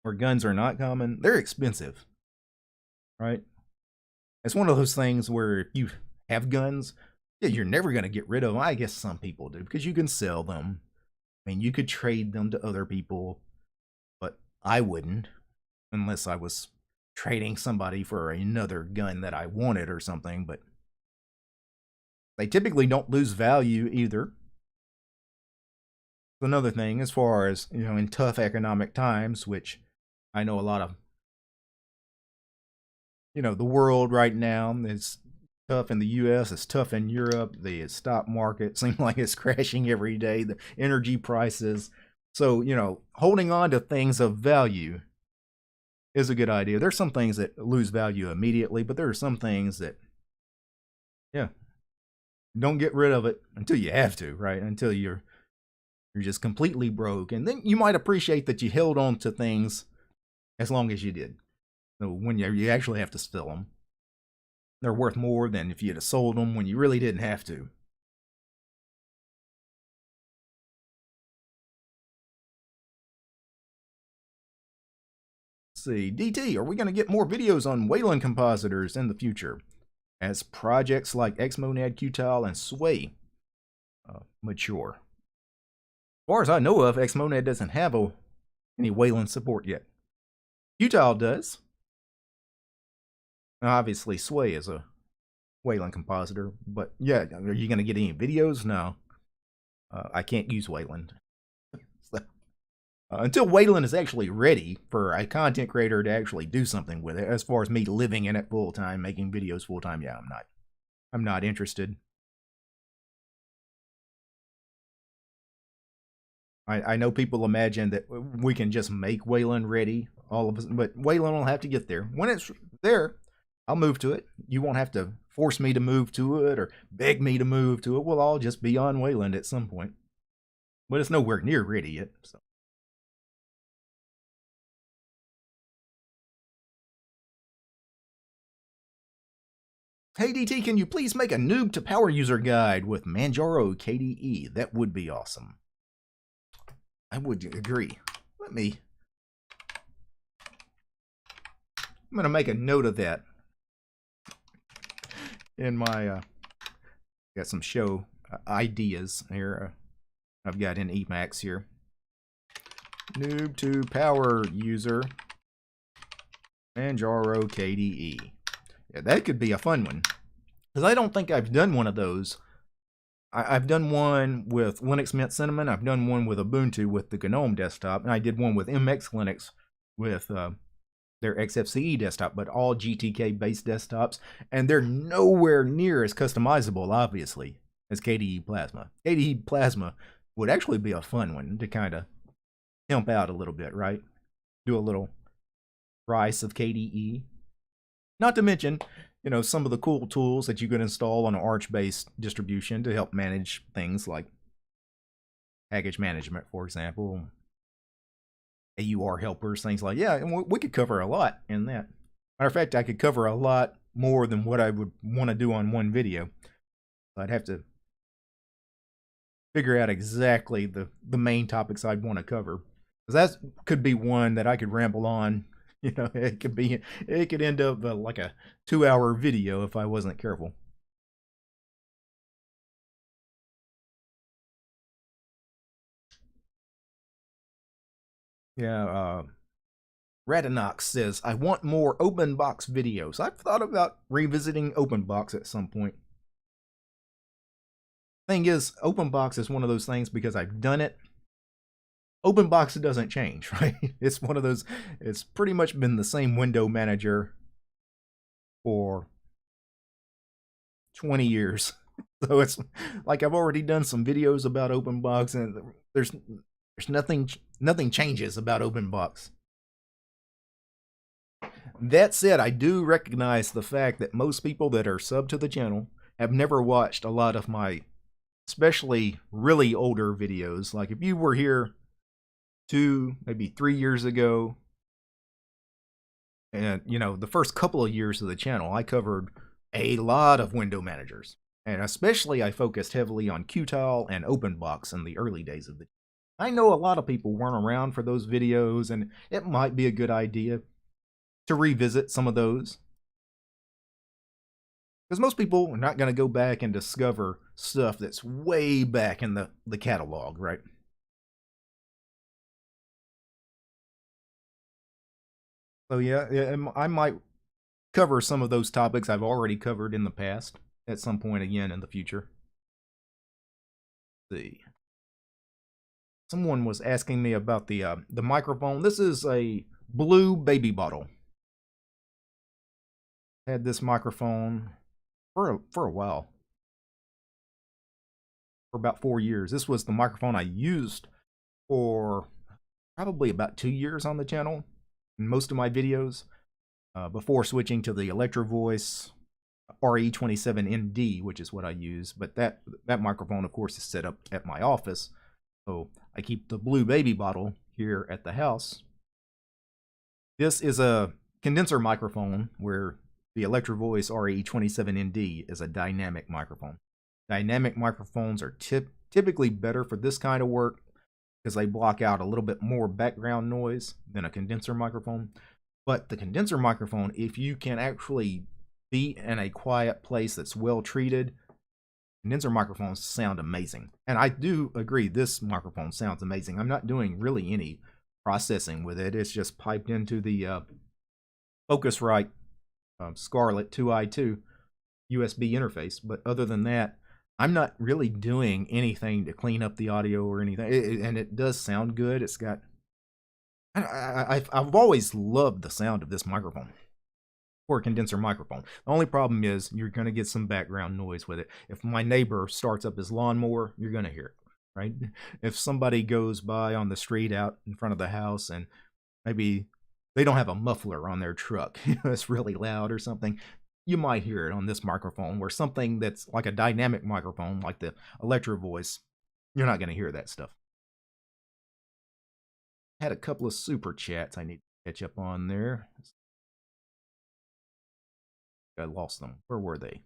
where guns are not common, they're expensive, right? It's one of those things where if you have guns, yeah, you're never going to get rid of them. I guess some people do, because you can sell them. I mean, you could trade them to other people, but I wouldn't, unless I was trading somebody for another gun that I wanted or something. But they typically don't lose value either. Another thing, as far as, in tough economic times, which I know a lot of, the world right now is tough in the US, it's tough in Europe, the stock market seems like it's crashing every day, the energy prices. So, holding on to things of value is a good idea. There's some things that lose value immediately, but there are some things that, don't get rid of it until you have to, right? Until you're just completely broke. And then you might appreciate that you held on to things as long as you did. So when you actually have to sell them, they're worth more than if you had sold them when you really didn't have to. Let's see, DT, are we going to get more videos on Wayland compositors in the future as projects like Xmonad, Qtile, and Sway mature? far as I know of, Xmonad doesn't have any Wayland support yet. Utile does. Now, obviously, Sway is a Wayland compositor, but yeah, are you going to get any videos? No. I can't use Wayland. So, until Wayland is actually ready for a content creator to actually do something with it, as far as me living in it full time, making videos full time, yeah, I'm not interested. I know people imagine that we can just make Wayland ready, all of us, but Wayland will have to get there. When it's there, I'll move to it. You won't have to force me to move to it or beg me to move to it. We'll all just be on Wayland at some point. But it's nowhere near ready yet. So. Hey DT, can you please make a noob to power user guide with Manjaro KDE? That would be awesome. I would agree. I'm going to make a note of that in my, got some show ideas here. I've got in Emacs here. Noob to power user Manjaro KDE. Yeah, that could be a fun one. Because I don't think I've done one of those. I've done one with Linux Mint Cinnamon. I've done one with Ubuntu with the GNOME desktop. And I did one with MX Linux with their XFCE desktop, but all GTK-based desktops. And they're nowhere near as customizable, obviously, as KDE Plasma. KDE Plasma would actually be a fun one to kind of pimp out a little bit, right? Do a little price of KDE. Not to mention, you know, some of the cool tools that you can install on an Arch-based distribution to help manage things like package management, for example, AUR helpers, things like, yeah, and we could cover a lot in that. Matter of fact, I could cover a lot more than what I would want to do on one video. I'd have to figure out exactly the main topics I'd want to cover. Because that could be one that I could ramble on. You know, it could end up like a 2-hour video if I wasn't careful. Yeah, Radinox says, I want more OpenBox videos. I've thought about revisiting OpenBox at some point. Thing is, OpenBox is one of those things because I've done it. OpenBox doesn't change, right? It's one of those, it's pretty much been the same window manager for 20 years. So it's like I've already done some videos about OpenBox and there's nothing changes about OpenBox. That said, I do recognize the fact that most people that are sub to the channel have never watched a lot of my, especially really older videos. Like if you were here 2, maybe 3 years ago, and you know, the first couple of years of the channel, I covered a lot of window managers. And especially I focused heavily on Qtile and OpenBox in the early days of the channel. I know a lot of people weren't around for those videos, and it might be a good idea to revisit some of those. Because most people are not going to go back and discover stuff that's way back in the catalog, right? So yeah, I might cover some of those topics I've already covered in the past at some point again in the future. Let's see. Someone was asking me about the microphone. This is a blue baby bottle. Had this microphone for a while. For about 4 years. This was the microphone I used for probably about 2 years on the channel in most of my videos before switching to the Electro Voice RE27ND, which is what I use. But that microphone, of course, is set up at my office. So I keep the blue baby bottle here at the house. This is a condenser microphone where the Electro Voice RE27ND is a dynamic microphone. Dynamic microphones are typically better for this kind of work because they block out a little bit more background noise than a condenser microphone. But the condenser microphone, if you can actually be in a quiet place that's well treated, Condenser microphones sound amazing. And I do agree, this microphone sounds amazing. I'm not doing really any processing with it. It's just piped into the Focusrite Scarlett 2i2 USB interface. But other than that, I'm not really doing anything to clean up the audio or anything. And it does sound good. It's got... I've always loved the sound of this microphone. For a condenser microphone. The only problem is you're going to get some background noise with it. If my neighbor starts up his lawnmower, you're going to hear it, right? If somebody goes by on the street out in front of the house and maybe they don't have a muffler on their truck, it's really loud or something, you might hear it on this microphone. Where something that's like a dynamic microphone, like the Electro Voice, you're not going to hear that stuff. Had a couple of super chats I need to catch up on there. I lost them. Where were they?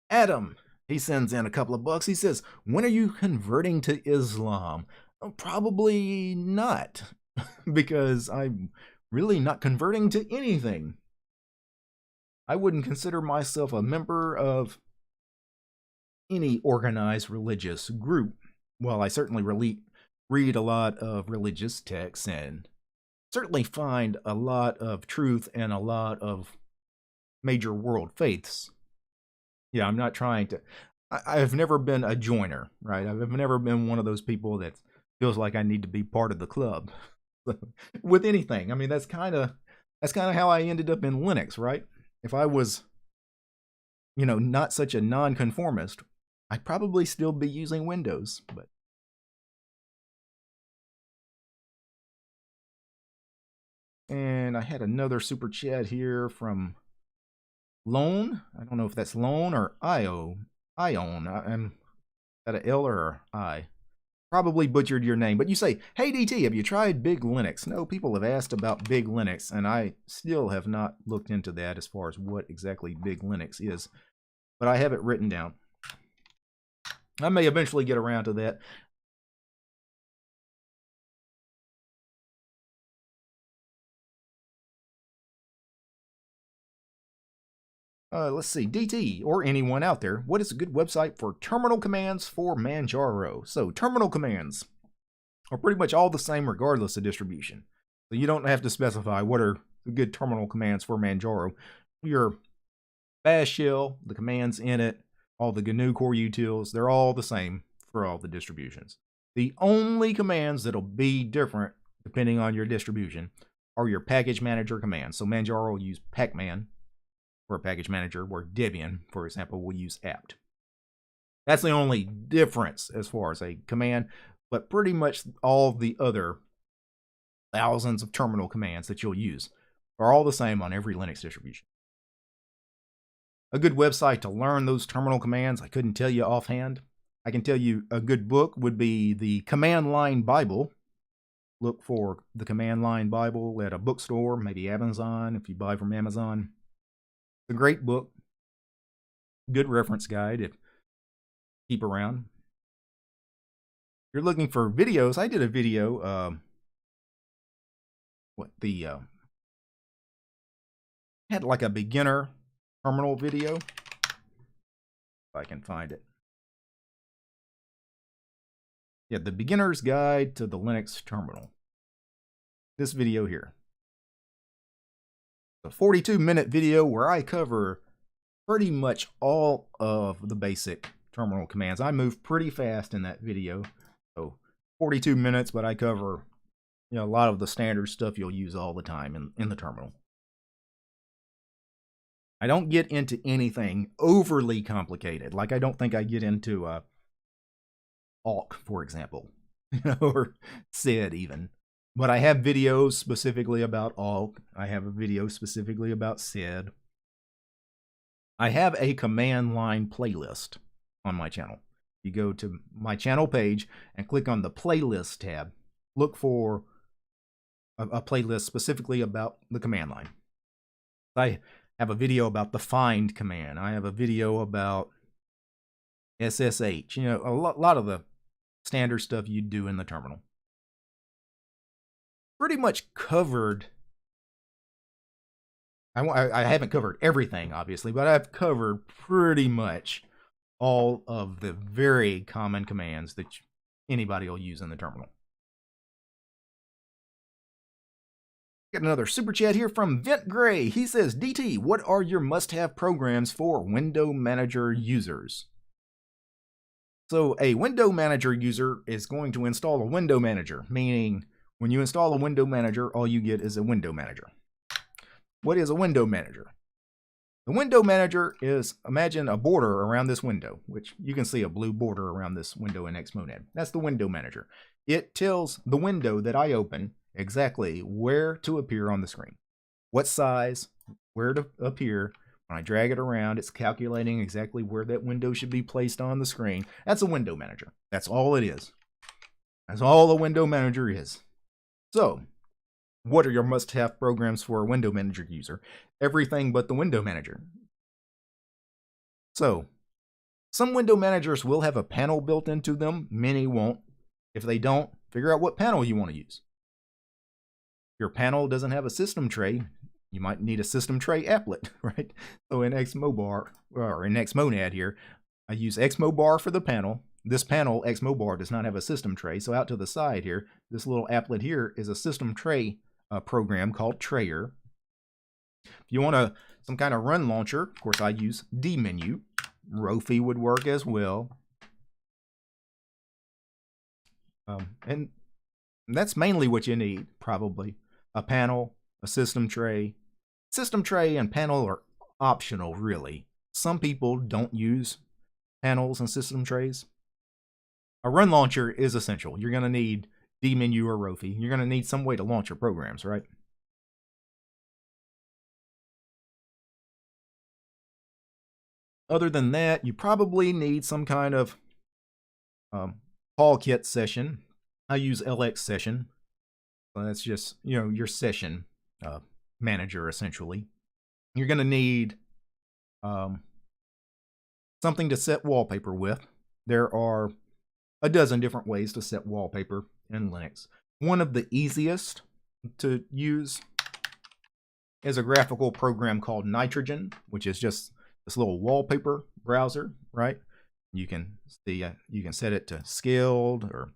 Adam, he sends in a couple of bucks. He says, when are you converting to Islam? Oh, probably not, because I'm really not converting to anything. I wouldn't consider myself a member of any organized religious group. Well, I certainly read a lot of religious texts and certainly find a lot of truth and a lot of major world faiths. Yeah, I'm not trying to... I've never been a joiner, right? I've never been one of those people that feels like I need to be part of the club. With anything. I mean, that's kind of how I ended up in Linux, right? If I was, not such a nonconformist, I'd probably still be using Windows, but... And I had another super chat here from Lone. I don't know if that's Lone or Ion. I'm at an L or I. Probably butchered your name, but you say, hey DT, have you tried Big Linux? No, people have asked about Big Linux, and I still have not looked into that as far as what exactly Big Linux is, but I have it written down. I may eventually get around to that. Let's see, DT, or anyone out there, what is a good website for terminal commands for Manjaro? So, terminal commands are pretty much all the same regardless of distribution. So you don't have to specify what are the good terminal commands for Manjaro. Your bash shell, the commands in it, all the GNU core utils, they're all the same for all the distributions. The only commands that'll be different depending on your distribution are your package manager commands. So Manjaro will use pacman for a package manager, where Debian, for example, will use apt. That's the only difference as far as a command, but pretty much all the other thousands of terminal commands that you'll use are all the same on every Linux distribution. A good website to learn those terminal commands, I couldn't tell you offhand. I can tell you a good book would be the Command Line Bible. Look for the Command Line Bible at a bookstore, maybe Amazon if you buy from Amazon. It's a great book. Good reference guide to keep around. If you're looking for videos, I did a video, had like a beginner terminal video. If I can find it. Yeah, the beginner's guide to the Linux terminal. This video here. A 42-minute video where I cover pretty much all of the basic terminal commands. I move pretty fast in that video. So 42 minutes, but I cover a lot of the standard stuff you'll use all the time in the terminal. I don't get into anything overly complicated. Like I don't think I get into awk, for example, or sed even. But I have videos specifically about awk. I have a video specifically about sed. I have a command line playlist on my channel. You go to my channel page and click on the playlist tab. Look for a playlist specifically about the command line. I have a video about the find command. I have a video about SSH. A lot of the standard stuff you do in the terminal. Pretty much covered. I haven't covered everything, obviously, but I've covered pretty much all of the very common commands that anybody will use in the terminal. Got another super chat here from Vent Gray. He says, DT, what are your must-have programs for window manager users? So a window manager user is going to install a window manager, meaning when you install a window manager, all you get is a window manager. What is a window manager? The window manager is, imagine a border around this window, which you can see a blue border around this window in Xmonad. That's the window manager. It tells the window that I open exactly where to appear on the screen, what size, where to appear. When I drag it around, it's calculating exactly where that window should be placed on the screen. That's a window manager. That's all it is. That's all a window manager is. So, what are your must-have programs for a window manager user? Everything but the window manager. So, some window managers will have a panel built into them. Many won't. If they don't, figure out what panel you want to use. If your panel doesn't have a system tray, you might need a system tray applet, right? So in Xmobar, or in Xmonad here, I use Xmobar for the panel. This panel, Xmobar, does not have a system tray. So out to the side here, this little applet here is a system tray program called Trayer. If you want some kind of run launcher, of course I use dmenu. Rofi would work as well. And that's mainly what you need, probably. A panel, a system tray. System tray and panel are optional, really. Some people don't use panels and system trays. A run launcher is essential. You're going to need dmenu or Rofi. You're going to need some way to launch your programs, right? Other than that, you probably need some kind of call kit session. I use LX session. So that's just, your session manager, essentially. You're going to need something to set wallpaper with. There are a dozen different ways to set wallpaper in Linux. One of the easiest to use is a graphical program called Nitrogen, which is just this little wallpaper browser, right? You can see, you can set it to scaled or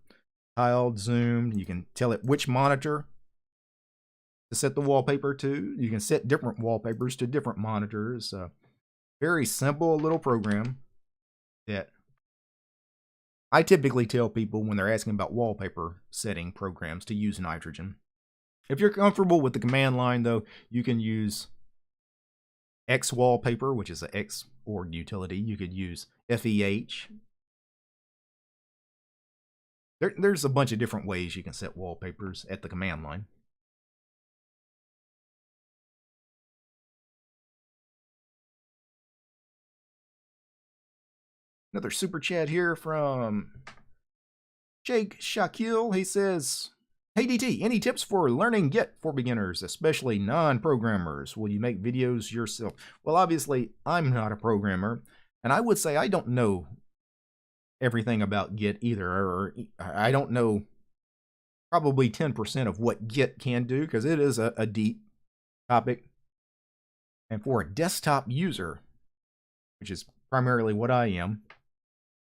tiled, zoomed. You can tell it which monitor to set the wallpaper to. You can set different wallpapers to different monitors. Very simple little program that I typically tell people when they're asking about wallpaper setting programs to use Nitrogen. If you're comfortable with the command line, though, you can use X wallpaper, which is an Xorg utility. You could use FEH. There's a bunch of different ways you can set wallpapers at the command line. Another super chat here from Jake Shakil. He says, hey DT, any tips for learning Git for beginners, especially non-programmers? Will you make videos yourself? Well, obviously, I'm not a programmer, and I would say I don't know everything about Git either, or I don't know probably 10% of what Git can do, because it is a deep topic. And for a desktop user, which is primarily what I am,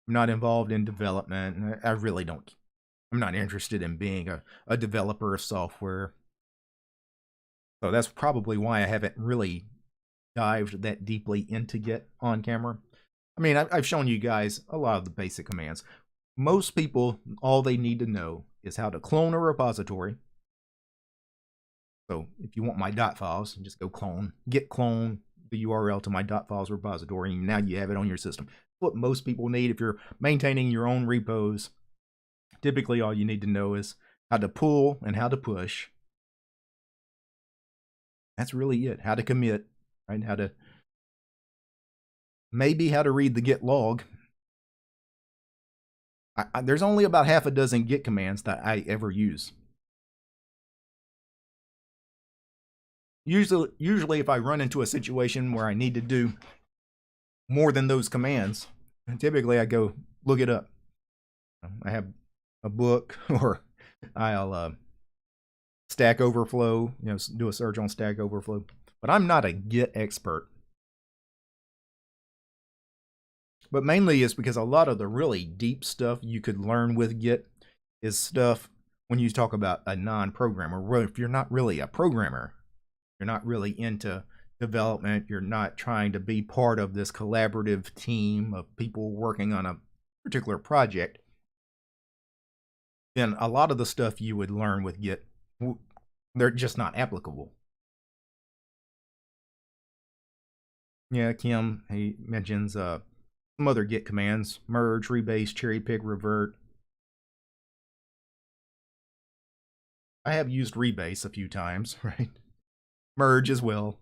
I'm not involved in development. I really don't. I'm not interested in being a developer of software. So that's probably why I haven't really dived that deeply into Git on camera. I mean, I've shown you guys a lot of the basic commands. Most people, all they need to know is how to clone a repository. So if you want my .files, just go clone, git clone the URL to my .files repository, and now you have it on your system. What most people need if you're maintaining your own repos. Typically, all you need to know is how to pull and how to push. That's really it. How to commit, right? Maybe how to read the git log. There's only about half a dozen git commands that I ever use. Usually if I run into a situation where I need to do more than those commands, typically I go look it up. I have a book, or I'll Stack Overflow, do a search on Stack Overflow. But I'm not a Git expert. But mainly it's because a lot of the really deep stuff you could learn with Git is stuff when you talk about a non-programmer. If you're not really a programmer, you're not really into development, you're not trying to be part of this collaborative team of people working on a particular project, then a lot of the stuff you would learn with Git, they're just not applicable. Yeah, Kim, he mentions some other Git commands: merge, rebase, cherry pick, revert. I have used rebase a few times, right? Merge as well.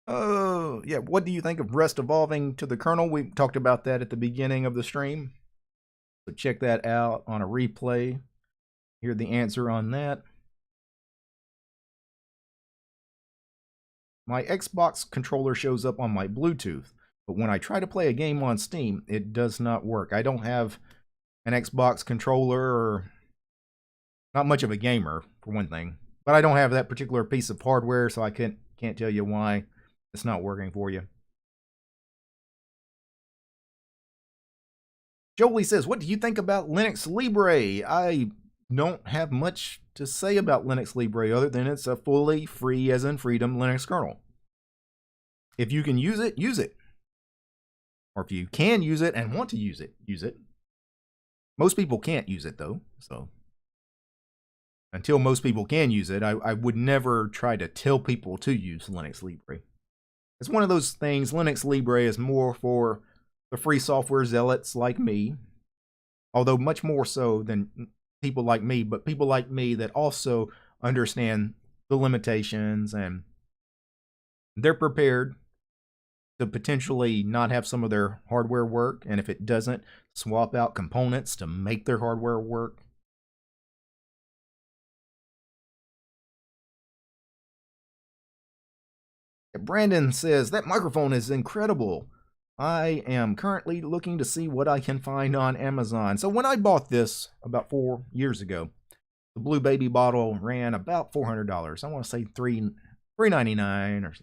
Oh, yeah. What do you think of Rust evolving to the kernel? We talked about that at the beginning of the stream. So check that out on a replay. Hear the answer on that. My Xbox controller shows up on my Bluetooth, but when I try to play a game on Steam, it does not work. I don't have an Xbox controller, or not much of a gamer, for one thing. But I don't have that particular piece of hardware, so I can't tell you why it's not working for you. Jolie says, what do you think about Linux Libre? I don't have much to say about Linux Libre other than it's a fully free, as in freedom, Linux kernel. If you can use it, use it. Or if you can use it and want to use it, use it. Most people can't use it, though, so until most people can use it, I would never try to tell people to use Linux Libre. It's one of those things. Linux Libre is more for the free software zealots like me, although much more so than people like me, but people like me that also understand the limitations, and they're prepared to potentially not have some of their hardware work, and if it doesn't, swap out components to make their hardware work. Brandon says, that microphone is incredible. I am currently looking to see what I can find on Amazon. So when I bought this about 4 years ago, the Blue Baby bottle ran about $400. I want to say $3.99 or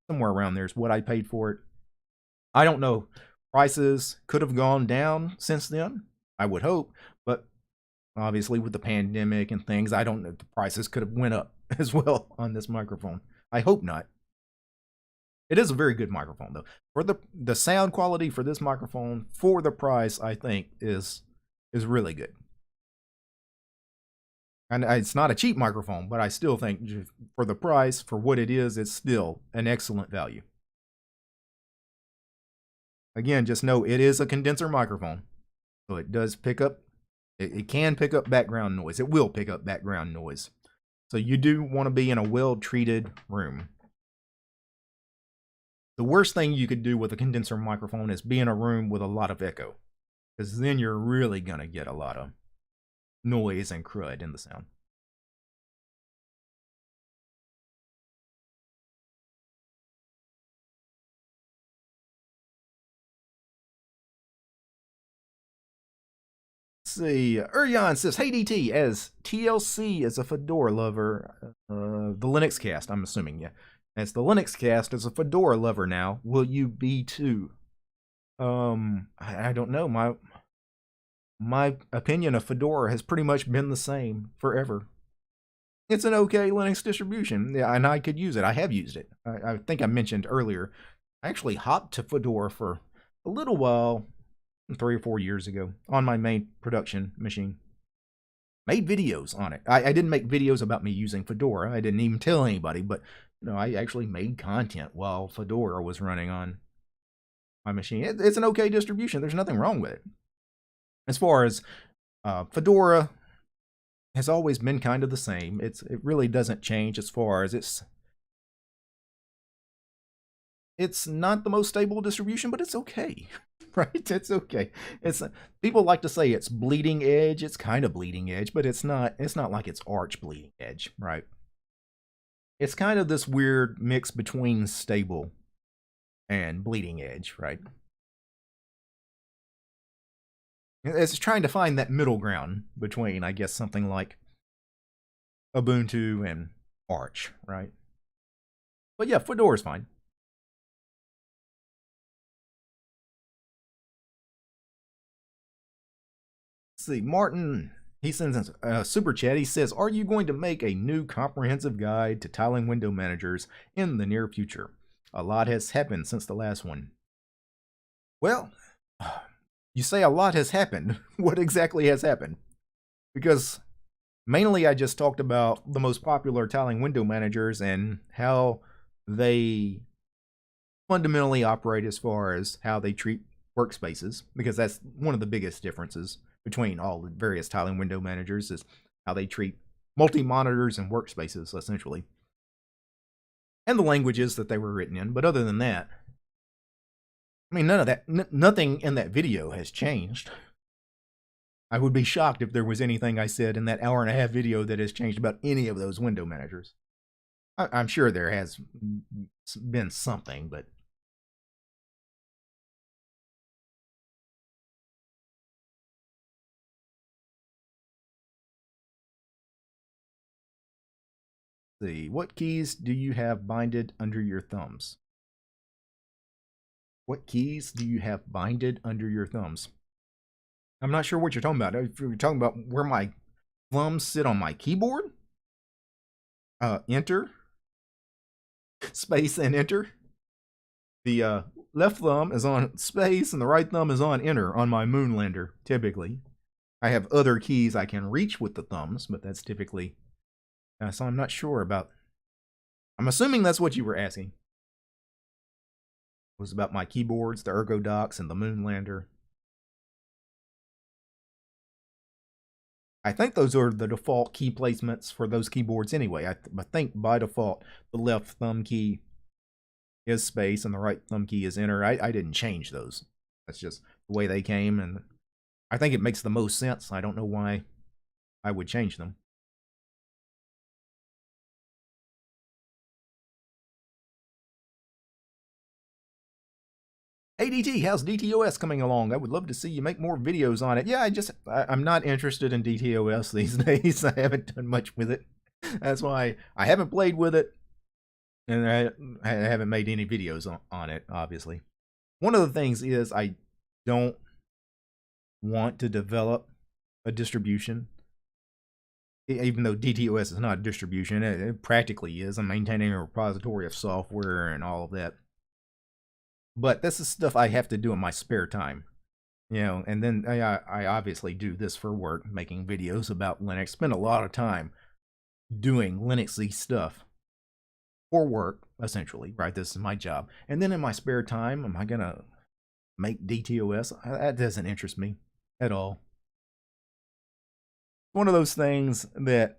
somewhere around there is what I paid for it. I don't know. Prices could have gone down since then, I would hope, but obviously with the pandemic and things, I don't know. The prices could have went up as well on this microphone. I hope not. It is a very good microphone, though. For the sound quality for this microphone, for the price, I think is really good. And it's not a cheap microphone, but I still think for the price, for what it is, it's still an excellent value. Again, just know it is a condenser microphone, so it does pick up. It can pick up background noise. It will pick up background noise. So you do want to be in a well-treated room. The worst thing you could do with a condenser microphone is be in a room with a lot of echo, because then you're really going to get a lot of noise and crud in the sound. Let's see, Urjan says, hey DT, as TLC is a Fedora lover, the Linux cast, I'm assuming, yeah. As the Linux cast is a Fedora lover now, will you be too? I don't know. My opinion of Fedora has pretty much been the same forever. It's an okay Linux distribution, yeah, and I could use it. I have used it. I think I mentioned earlier, I actually hopped to Fedora for a little while, 3 or 4 years ago, on my main production machine. Made videos on it. I didn't make videos about me using Fedora. I didn't even tell anybody, but I actually made content while Fedora was running on my machine. It's an okay distribution. There's nothing wrong with it. As far as Fedora has always been kind of the same. It really doesn't change as far as it's not the most stable distribution, but it's okay. Right? It's okay. It's people like to say it's bleeding edge. It's kind of bleeding edge, but it's not like it's arch bleeding edge, right? It's kind of this weird mix between stable and bleeding edge, right? It's trying to find that middle ground between, I guess, something like Ubuntu and Arch, right? But yeah, Fedora is fine. Let's see, Martin, he sends a super chat. He says, "Are you going to make a new comprehensive guide to tiling window managers in the near future? A lot has happened since the last one." Well, you say a lot has happened. What exactly has happened? Because mainly I just talked about the most popular tiling window managers and how they fundamentally operate as far as how they treat workspaces, because that's one of the biggest differences between all the various tiling window managers is how they treat multi-monitors and workspaces, essentially, and the languages that they were written in. But other than that, I mean, none of that, nothing in that video has changed. I would be shocked if there was anything I said in that hour and a half video that has changed about any of those window managers. I'm sure there has been something, but let's see. What keys do you have binded under your thumbs? What keys do you have binded under your thumbs? I'm not sure what you're talking about. If you're talking about where my thumbs sit on my keyboard, enter, space, and enter. The left thumb is on space and the right thumb is on enter on my Moonlander, typically. I have other keys I can reach with the thumbs, but that's typically... so I'm not sure about... I'm assuming that's what you were asking. It was about my keyboards, the Ergo Docks, and the Moonlander. I think those are the default key placements for those keyboards anyway. I think by default, the left thumb key is space and the right thumb key is enter. I didn't change those. That's just the way they came, and I think it makes the most sense. I don't know why I would change them. ADT, how's DTOS coming along? I would love to see you make more videos on it. Yeah, I'm not interested in DTOS these days. I haven't done much with it. That's why I haven't played with it, and I haven't made any videos on it, obviously. One of the things is I don't want to develop a distribution. Even though DTOS is not a distribution, it practically is. I'm maintaining a repository of software and all of that. But this is stuff I have to do in my spare time, you know, and then I obviously do this for work, making videos about Linux, spend a lot of time doing Linuxy stuff for work, essentially, right? This is my job. And then in my spare time, am I going to make DTOS? That doesn't interest me at all. One of those things that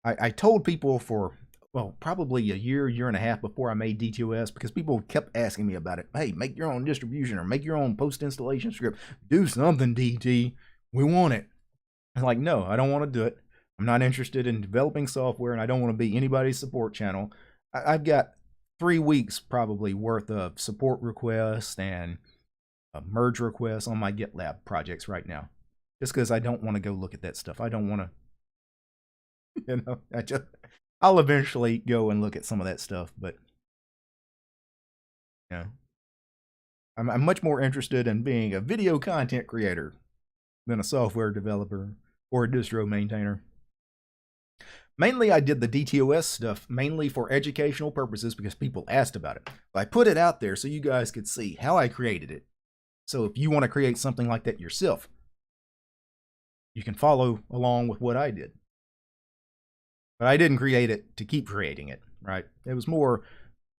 I told people for, well, probably a year and a half before I made DTOS, because people kept asking me about it. Hey, make your own distribution or make your own post-installation script. Do something, DT. We want it. I'm like, no, I don't want to do it. I'm not interested in developing software, and I don't want to be anybody's support channel. I've got 3 weeks probably worth of support requests and merge requests on my GitLab projects right now, just because I don't want to go look at that stuff. I don't want to, you know, I'll eventually go and look at some of that stuff, but you know, I'm much more interested in being a video content creator than a software developer or a distro maintainer. Mainly, I did the DTOS stuff mainly for educational purposes because people asked about it. I put it out there so you guys could see how I created it. So if you want to create something like that yourself, you can follow along with what I did. But I didn't create it to keep creating it, right? It was more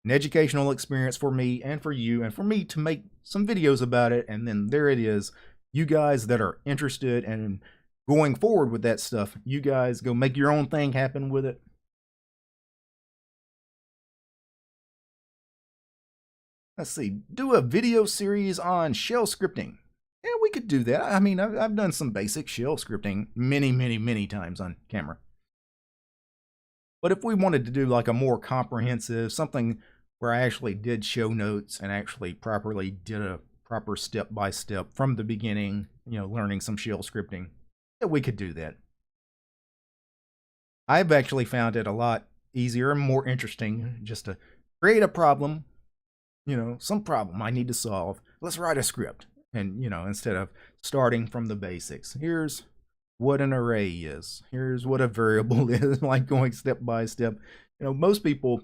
an educational experience for me and for you, and for me to make some videos about it, and then there it is. You guys that are interested in going forward with that stuff, you guys go make your own thing happen with it. Let's see, do a video series on shell scripting. Yeah, we could do that. I mean, I've done some basic shell scripting many times on camera. But if we wanted to do like a more comprehensive, something where I actually did show notes and actually properly did a proper step-by-step from the beginning, you know, learning some shell scripting, yeah, we could do that. I've actually found it a lot easier and more interesting just to create a problem, some problem I need to solve. Let's write a script. And, instead of starting from the basics, here's what an array is. Here's what a variable is, like going step by step. Most people,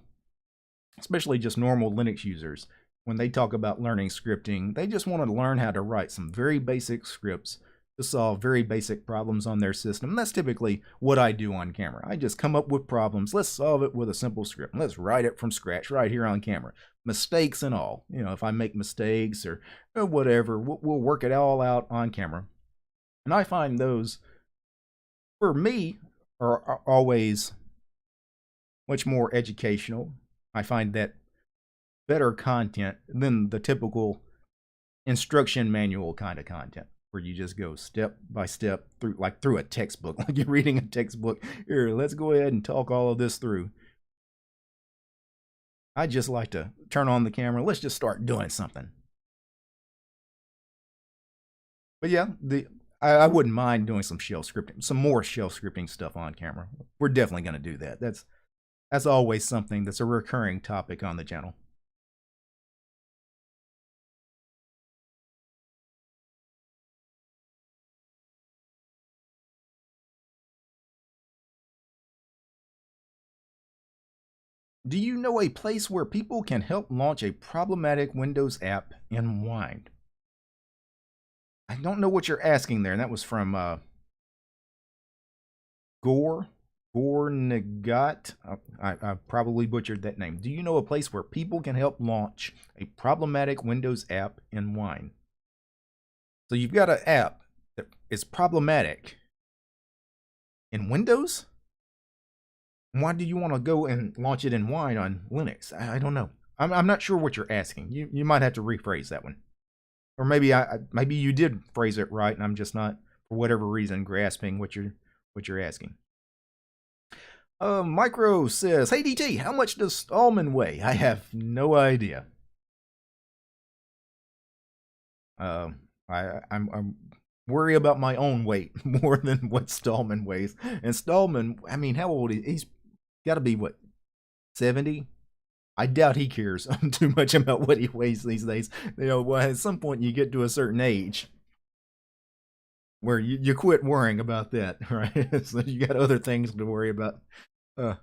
especially just normal Linux users, when they talk about learning scripting, they just want to learn how to write some very basic scripts to solve very basic problems on their system. And that's typically what I do on camera. I just come up with problems. Let's solve it with a simple script. Let's write it from scratch right here on camera. Mistakes and all. If I make mistakes or whatever, we'll work it all out on camera. And I find those, for me, are always much more educational. I find that better content than the typical instruction manual kind of content, where you just go step by step through a textbook, like you're reading a textbook. Here, let's go ahead and talk all of this through. I just like to turn on the camera. Let's just start doing something. But yeah, I wouldn't mind doing some more shell scripting stuff on camera. We're definitely going to do that. That's always something that's a recurring topic on the channel. Do you know a place where people can help launch a problematic Windows app in Wine? I don't know what you're asking there, and that was from Gornagat. I probably butchered that name. Do you know a place where people can help launch a problematic Windows app in Wine? So you've got an app that is problematic in Windows? Why do you want to go and launch it in Wine on Linux? I don't know. I'm not sure what you're asking. You might have to rephrase that one. Or maybe maybe you did phrase it right, and I'm just not, for whatever reason, grasping what you're asking. Micro says, "Hey DT, how much does Stallman weigh?" I have no idea. I'm worry about my own weight more than what Stallman weighs. And Stallman, I mean, how old is he? He's got to be what, 70? I doubt he cares too much about what he weighs these days. Well, at some point you get to a certain age where you quit worrying about that, right? So you got other things to worry about. Oh,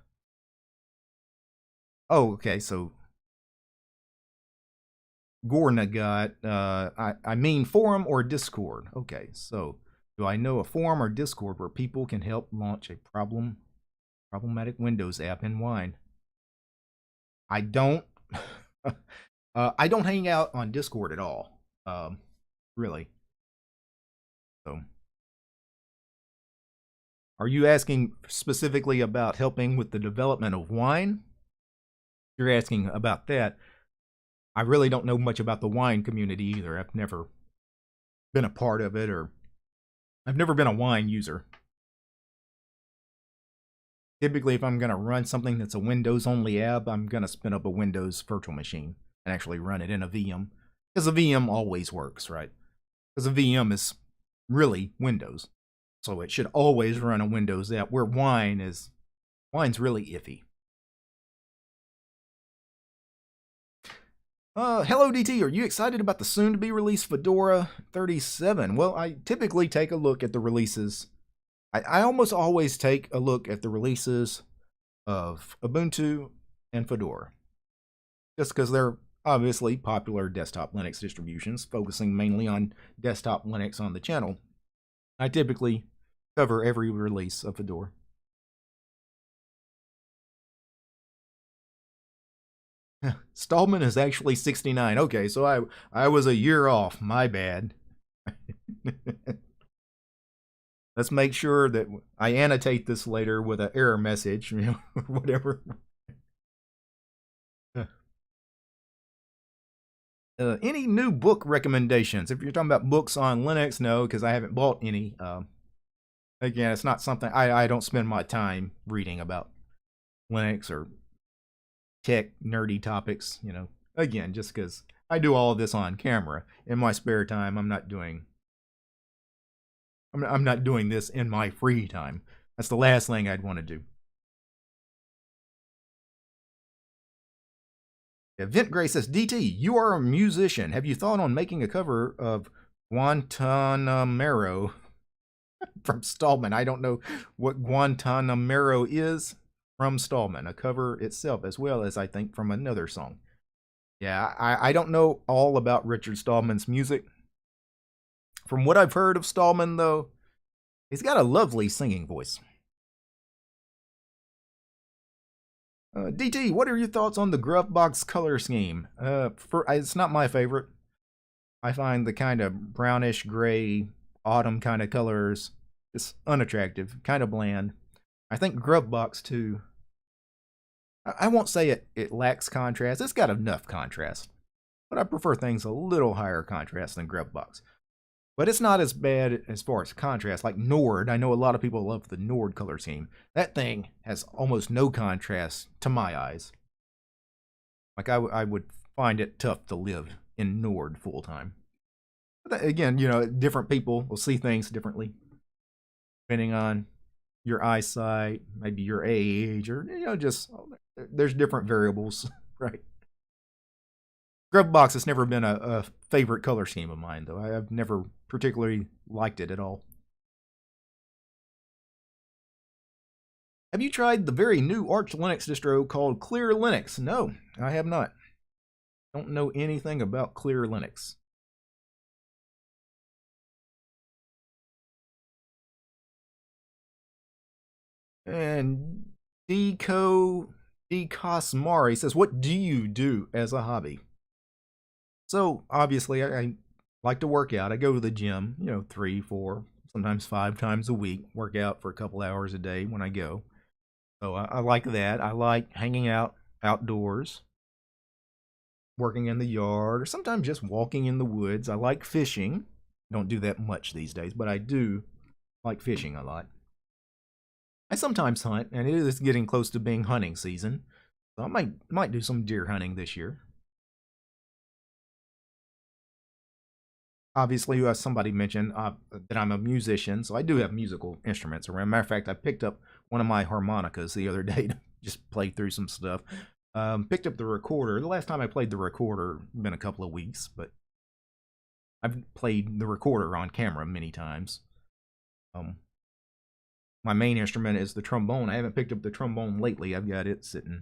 okay. So Gornagat, I mean forum or Discord. Okay, so do I know a forum or Discord where people can help launch a problematic Windows app in Wine? I don't. I don't hang out on Discord at all, really. So, are you asking specifically about helping with the development of Wine? If you're asking about that. I really don't know much about the Wine community either. I've never been a part of it, or I've never been a Wine user. Typically, if I'm going to run something that's a Windows-only app, I'm going to spin up a Windows virtual machine and actually run it in a VM. Because a VM always works, right? Because a VM is really Windows. So it should always run a Windows app, where Wine's really iffy. Hello DT, are you excited about the soon-to-be-released Fedora 37? Well, I typically take a look at the releases. I almost always take a look at the releases of Ubuntu and Fedora, just because they're obviously popular desktop Linux distributions, focusing mainly on desktop Linux on the channel. I typically cover every release of Fedora. Stallman is actually 69. Okay, so I was a year off. My bad. Let's make sure that I annotate this later with an error message, whatever. Any new book recommendations? If you're talking about books on Linux, no, because I haven't bought any. Again, it's not something I don't spend my time reading about Linux or tech nerdy topics, again, just because I do all of this on camera. In my spare time, I'm not doing this in my free time. That's the last thing I'd want to do. Vent Gray says, DT, you are a musician. Have you thought on making a cover of Guantanamero from Stallman? I don't know what Guantanamero is from Stallman, a cover itself, as well as I think from another song. Yeah, I don't know all about Richard Stallman's music. From what I've heard of Stallman, though, he's got a lovely singing voice. DT, what are your thoughts on the Gruff box color scheme? It's not my favorite. I find the kind of brownish gray autumn kind of colors just unattractive, kind of bland. I think Gruff box too. I won't say it lacks contrast. It's got enough contrast, but I prefer things a little higher contrast than Gruff box. But it's not as bad as far as contrast. Like Nord, I know a lot of people love the Nord color scheme. That thing has almost no contrast to my eyes. Like I would find it tough to live in Nord full time. But again, you know, different people will see things differently depending on your eyesight, maybe your age, or you know, just there's different variables, right? Gruff box has never been a favorite color scheme of mine, though. I've never particularly liked it at all. Have you tried the very new Arch Linux distro called Clear Linux? No, I have not. Don't know anything about Clear Linux. And Decosmari says, what do you do as a hobby? So, obviously, I like to work out. I go to the gym, you know, 3, 4, sometimes 5 times a week. Work out for a couple hours a day when I go. So, I like that. I like hanging out outdoors, working in the yard, or sometimes just walking in the woods. I like fishing. Don't do that much these days, but I do like fishing a lot. I sometimes hunt, and it is getting close to being hunting season. So, I might do some deer hunting this year. Obviously, as somebody mentioned that I'm a musician, so I do have musical instruments around. Matter of fact, I picked up one of my harmonicas the other day to just play through some stuff. Picked up the recorder. The last time I played the recorder been a couple of weeks, but I've played the recorder on camera many times. My main instrument is the trombone. I haven't picked up the trombone lately. I've got it sitting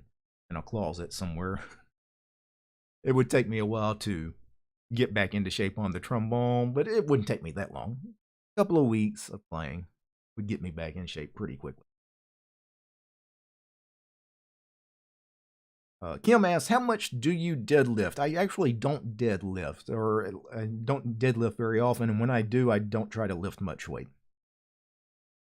in a closet somewhere. It would take me a while to get back into shape on the trombone, but it wouldn't take me that long. A couple of weeks of playing would get me back in shape pretty quickly. Kim asks, how much do you deadlift? I actually don't deadlift, or I don't deadlift very often, and when I do, I don't try to lift much weight.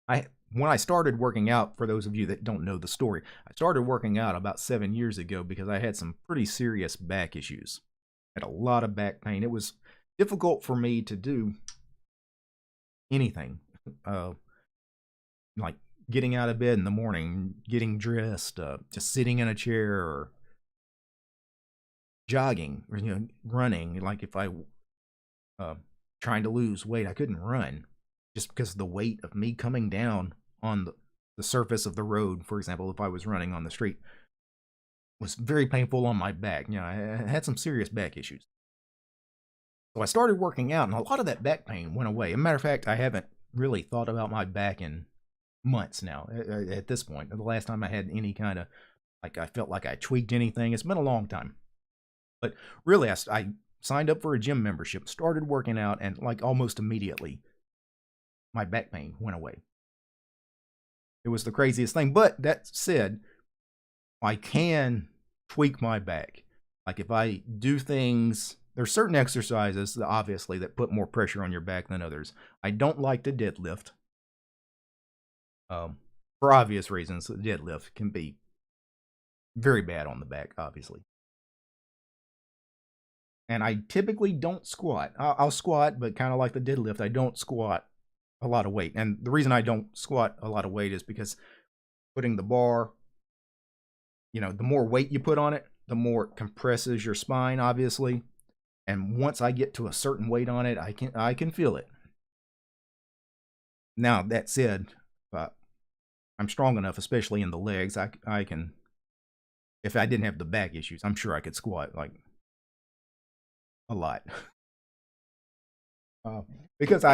When I started working out, for those of you that don't know the story, I started working out about 7 years ago because I had some pretty serious back issues. Had a lot of back pain. It was difficult for me to do anything, like getting out of bed in the morning, getting dressed, just sitting in a chair, or jogging, or running. Like if I trying to lose weight, I couldn't run just because of the weight of me coming down on the surface of the road. For example, if I was running on the street, was very painful on my back. I had some serious back issues. So I started working out, and a lot of that back pain went away. As a matter of fact, I haven't really thought about my back in months now. At this point, the last time I had any kind of, like, I felt like I tweaked anything, it's been a long time. But really, I signed up for a gym membership, started working out, and like almost immediately, my back pain went away. It was the craziest thing. But that said, I can tweak my back. Like if I do things, there's certain exercises, obviously, that put more pressure on your back than others. I don't like to deadlift. For obvious reasons, the deadlift can be very bad on the back, obviously. And I typically don't squat. I'll squat, but kind of like the deadlift, I don't squat a lot of weight. And the reason I don't squat a lot of weight is because putting the bar, the more weight you put on it, the more it compresses your spine, obviously. And once I get to a certain weight on it, I can feel it. Now, that said, I'm strong enough, especially in the legs, I can if I didn't have the back issues, I'm sure I could squat like a lot. Because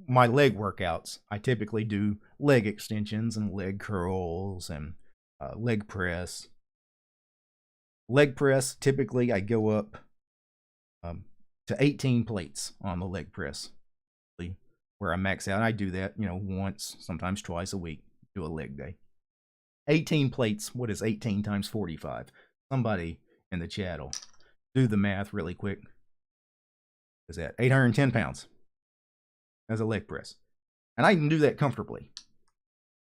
my leg workouts, I typically do leg extensions and leg curls and leg press. Leg press, typically I go up to 18 plates on the leg press, where I max out. I do that, once, sometimes twice a week, do a leg day. 18 plates, what is 18 times 45? Somebody in the chat will do the math really quick. Is that 810 pounds as a leg press? And I can do that comfortably.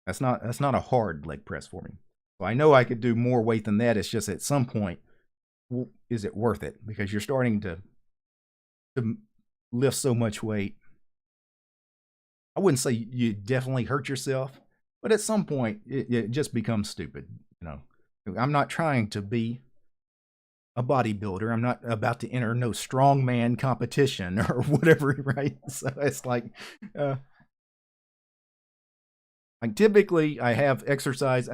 That's not a hard leg press for me. So I know I could do more weight than that. It's just at some point, is it worth it? Because you're starting to lift so much weight. I wouldn't say you definitely hurt yourself, but at some point it just becomes stupid. I'm not trying to be a bodybuilder. I'm not about to enter no strongman competition or whatever, right? So it's like typically I have exercise,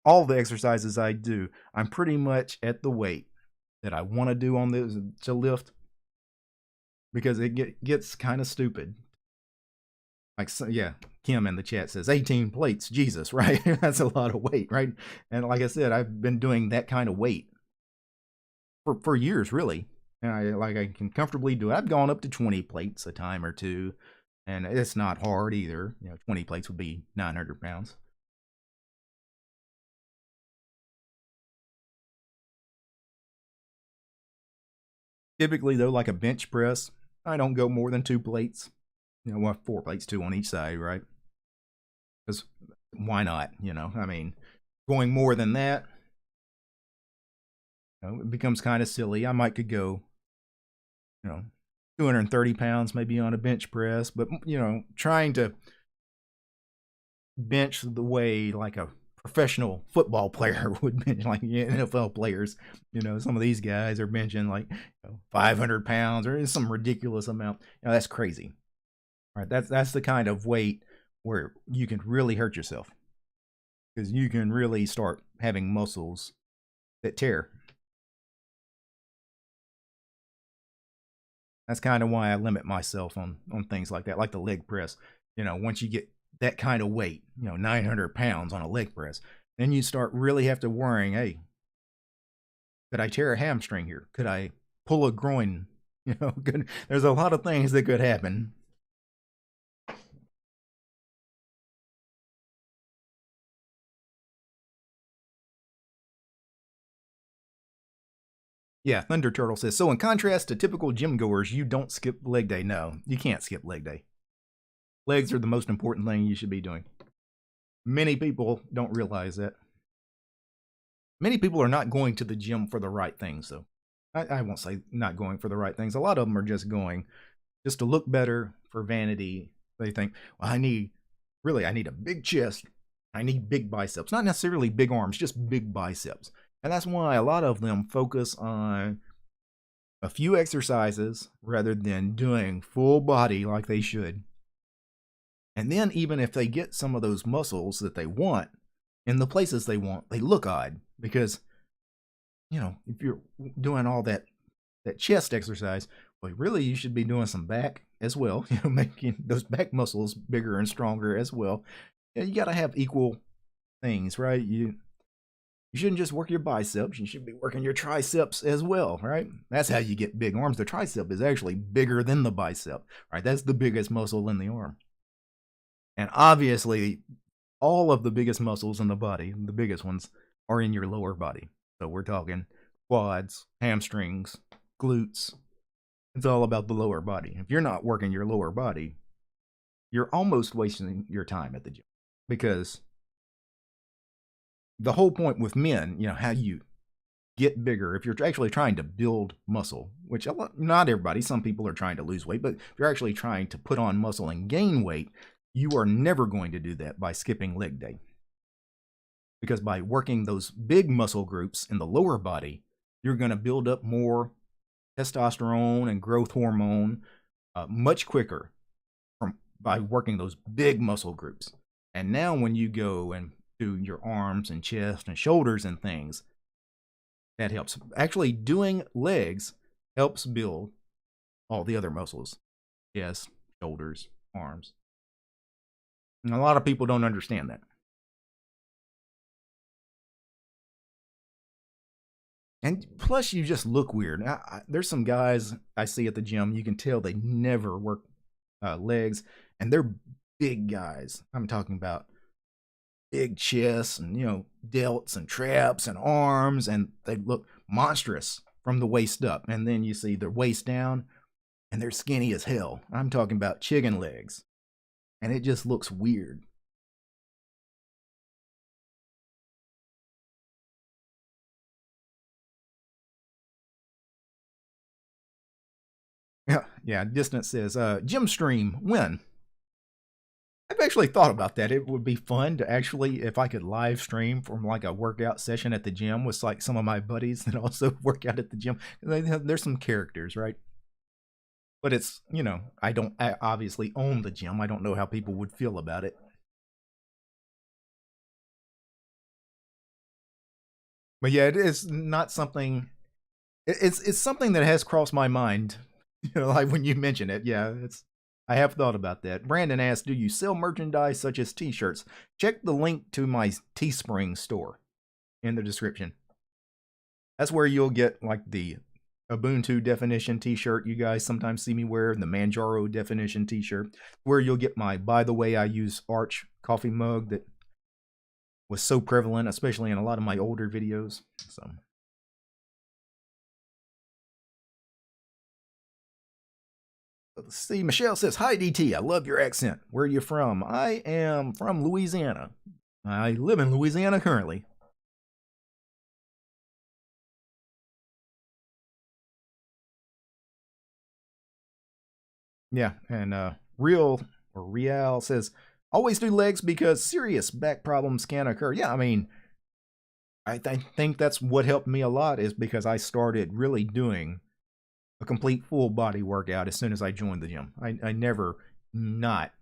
all the exercises I do, I'm pretty much at the weight that I want to do on this to lift, because it gets kind of stupid. Like, yeah, Kim in the chat says 18 plates, Jesus, right? That's a lot of weight, right? And like I said, I've been doing that kind of weight for years, really. And I can comfortably do it. I've gone up to 20 plates a time or two, and it's not hard either. 20 plates would be 900 pounds. Typically, though, like a bench press, I don't go more than 2 plates. 4 plates, 2 on each side, right? Because why not? I mean, going more than that, it becomes kind of silly. I might could go, 230 pounds maybe on a bench press, but trying to bench the way like a professional football player would bench, like NFL players. Some of these guys are benching like 500 pounds or some ridiculous amount. That's crazy. All right, that's the kind of weight where you can really hurt yourself, because you can really start having muscles that tear. That's kind of why I limit myself on things like that, like the leg press. Once you get that kind of weight, 900 pounds on a leg press, then you start really have to worrying, hey, could I tear a hamstring here? Could I pull a groin? There's a lot of things that could happen. Yeah, Thunder Turtle says, so in contrast to typical gym goers, you don't skip leg day. No, you can't skip leg day. Legs are the most important thing you should be doing. Many people don't realize that. Many people are not going to the gym for the right things, though. I won't say not going for the right things. A lot of them are just going just to look better, for vanity. They think, well, I need a big chest. I need big biceps. Not necessarily big arms, just big biceps. And that's why a lot of them focus on a few exercises rather than doing full body like they should. And then even if they get some of those muscles that they want in the places they want, they look odd, because if you're doing all that chest exercise, well, really you should be doing some back as well, making those back muscles bigger and stronger as well. You got to have equal things, right? You shouldn't just work your biceps. You should be working your triceps as well, right? That's how you get big arms. The tricep is actually bigger than the bicep, right? That's the biggest muscle in the arm. And obviously, all of the biggest muscles in the body, the biggest ones, are in your lower body. So we're talking quads, hamstrings, glutes. It's all about the lower body. If you're not working your lower body, you're almost wasting your time at the gym, because the whole point with men, how you get bigger, if you're actually trying to build muscle, which not everybody, some people are trying to lose weight, but if you're actually trying to put on muscle and gain weight, you are never going to do that by skipping leg day. Because by working those big muscle groups in the lower body, you're going to build up more testosterone and growth hormone much quicker by working those big muscle groups. And now when you go and do your arms and chest and shoulders and things, That helps. Actually, doing legs helps build all the other muscles. Chest, shoulders, arms. And a lot of people don't understand that. And plus, you just look weird. There's some guys I see at the gym, you can tell they never work legs, and they're big guys. I'm talking about big chests and, delts and traps and arms, and they look monstrous from the waist up. And then you see their waist down, and they're skinny as hell. I'm talking about chicken legs, and it just looks weird. Yeah. Distance says, gym stream, when? I've actually thought about that. It would be fun to actually, if I could live stream from like a workout session at the gym with like some of my buddies that also work out at the gym. There's some characters, right? But it's, I obviously own the gym. I don't know how people would feel about it. But yeah, it is not something. It's something that has crossed my mind. Like when you mention it, yeah, I have thought about that. Brandon asked, "Do you sell merchandise such as T-shirts?" Check the link to my Teespring store in the description. That's where you'll get like the Ubuntu definition T-shirt you guys sometimes see me wear, the Manjaro definition T-shirt, where you'll get my "By the way, I use Arch" coffee mug that was so prevalent, especially in a lot of my older videos. So. Let's see, Michelle says, "Hi DT, I love your accent. Where are you from?" I am from Louisiana. I live in Louisiana currently. Yeah, and Real says, "Always do legs because serious back problems can occur." Yeah, I mean, I think that's what helped me a lot is because I started really doing a complete full body workout as soon as I joined the gym. I never not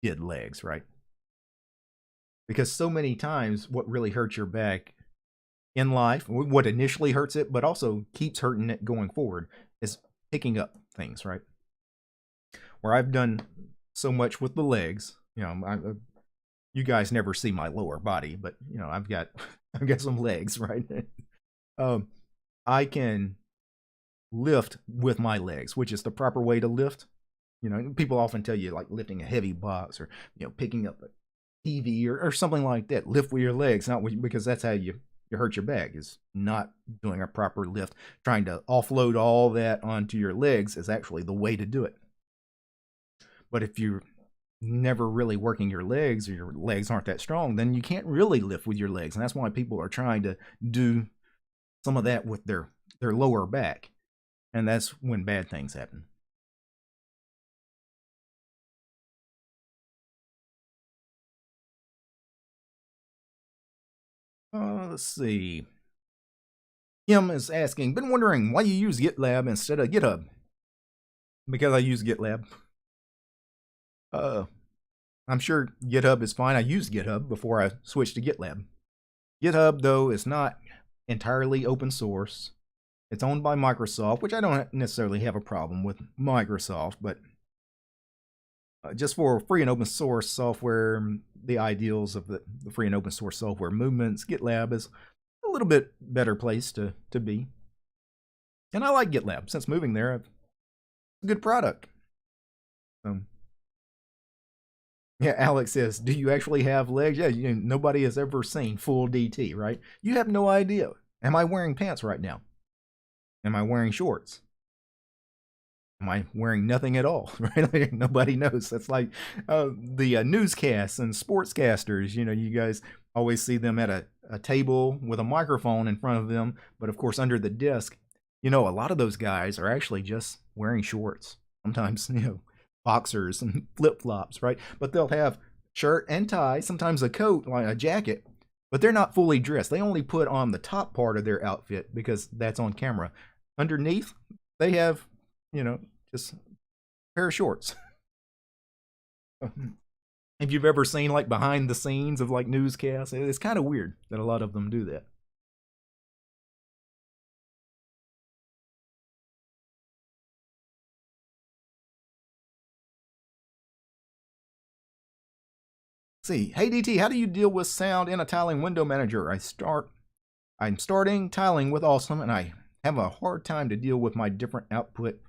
did legs, right? Because so many times what really hurts your back in life, what initially hurts it, but also keeps hurting it going forward, is picking up things, right? Where I've done so much with the legs, you guys never see my lower body, but I've got I've got some legs, right? I can lift with my legs, which is the proper way to lift. People often tell you like lifting a heavy box or picking up a TV or something like that. Lift with your legs, not because that's how you hurt your back. Is not doing a proper lift. Trying to offload all that onto your legs is actually the way to do it. But if you're never really working your legs or your legs aren't that strong, then you can't really lift with your legs. And that's why people are trying to do some of that with their lower back. And that's when bad things happen. Let's see. Kim is asking, "Been wondering why you use GitLab instead of GitHub." Because I use GitLab. I'm sure GitHub is fine. I used GitHub before I switched to GitLab. GitHub, though, is not entirely open source. It's owned by Microsoft, which I don't necessarily have a problem with Microsoft, but just for free and open source software, the ideals of the free and open source software movements, GitLab is a little bit better place to be. And I like GitLab. Since moving there, it's a good product. Yeah, Alex says, "Do you actually have legs?" Yeah, nobody has ever seen full DT, right? You have no idea. Am I wearing pants right now? Am I wearing shorts? Am I wearing nothing at all? Right? Nobody knows. That's like the newscasts and sportscasters. You guys always see them at a table with a microphone in front of them, but of course under the desk. A lot of those guys are actually just wearing shorts. Sometimes, boxers and flip-flops, right? But they'll have shirt and tie, sometimes a coat, like a jacket, but they're not fully dressed. They only put on the top part of their outfit because that's on camera. Underneath, they have, just a pair of shorts. If you've ever seen like behind the scenes of like newscasts, it's kind of weird that a lot of them do that. See, hey DT, how do you deal with sound in a tiling window manager? I'm starting tiling with Awesome, and I have a hard time to deal with my different output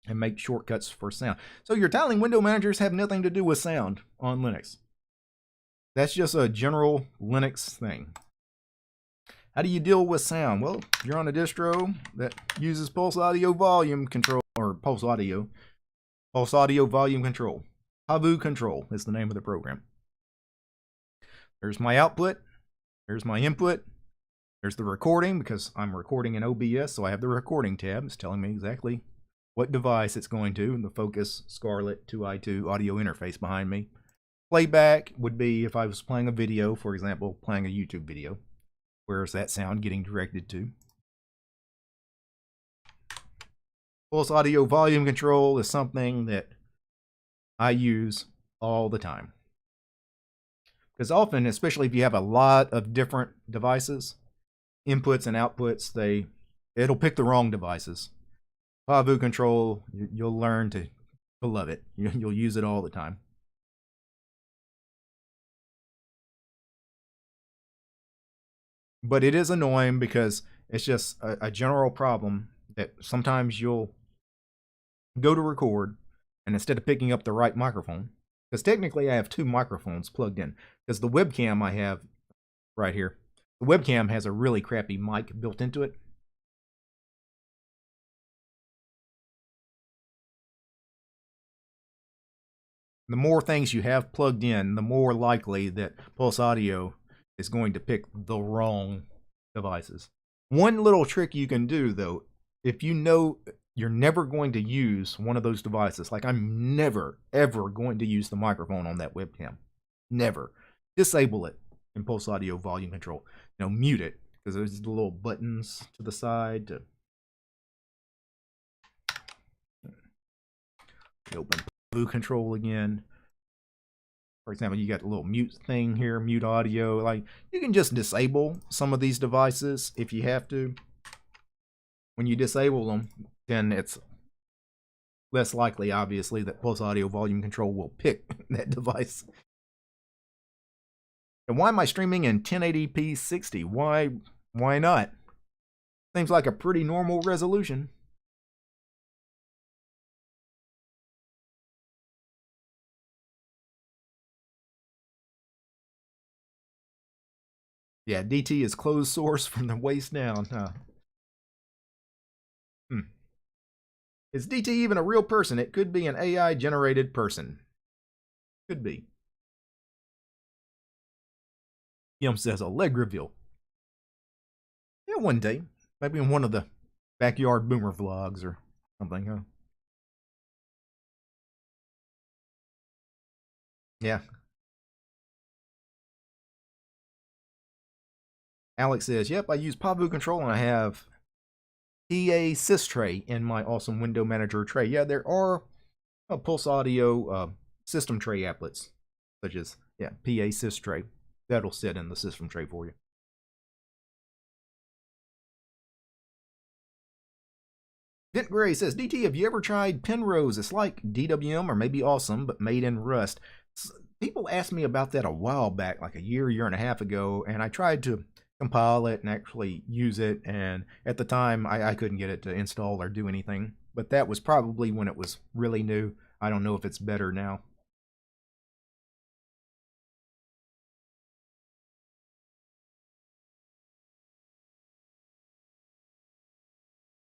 and make shortcuts for sound. So your tiling window managers have nothing to do with sound on Linux. That's just a general Linux thing. How do you deal with sound? Well, you're on a distro that uses pulse audio volume control, or pulse audio volume control. Havu control is the name of the program. There's my output. There's my input. There's the recording, because I'm recording in OBS, so I have the recording tab. It's telling me exactly what device it's going to, and the Focus Scarlett 2i2 audio interface behind me. Playback would be if I was playing a video, for example, playing a YouTube video. Where's that sound getting directed to? Pulse audio volume control is something that I use all the time. Because often, especially if you have a lot of different devices, inputs and outputs, it'll pick the wrong devices. Havu control, you'll learn to love it. You'll use it all the time. But it is annoying because it's just a general problem that sometimes you'll go to record, and instead of picking up the right microphone, because technically I have two microphones plugged in, because the webcam I have right here, the webcam has a really crappy mic built into it. The more things you have plugged in, the more likely that Pulse Audio is going to pick the wrong devices. One little trick you can do, though, if you know you're never going to use one of those devices, like I'm never, ever going to use the microphone on that webcam. Never. Disable it in Pulse Audio volume control. Mute it, because there's the little buttons to the side to open Blue control again. For example, you got the little mute thing here, mute audio. Like, you can just disable some of these devices if you have to. When you disable them, then it's less likely, obviously, that Pulse Audio volume control will pick that device. And why am I streaming in 1080p 60? Why not? Seems like a pretty normal resolution. Yeah, DT is closed source from the waist down. Is DT even a real person? It could be an AI generated person. Could be. Gimp says a leg reveal. Yeah, one day. Maybe in one of the backyard boomer vlogs or something, huh? Yeah. Alex says, yep, I use Pavu control and I have PA sys tray in my awesome window manager tray. Yeah, there are Pulse Audio system tray applets, such as, yeah, PA sys tray. That'll sit in the system tray for you. Dent Gray says, DT, have you ever tried Penrose? It's like DWM or maybe Awesome, but made in Rust. People asked me about that a while back, like a year and a half ago, and I tried to compile it and actually use it, and at the time I couldn't get it to install or do anything, but that was probably when it was really new. I don't know if it's better now.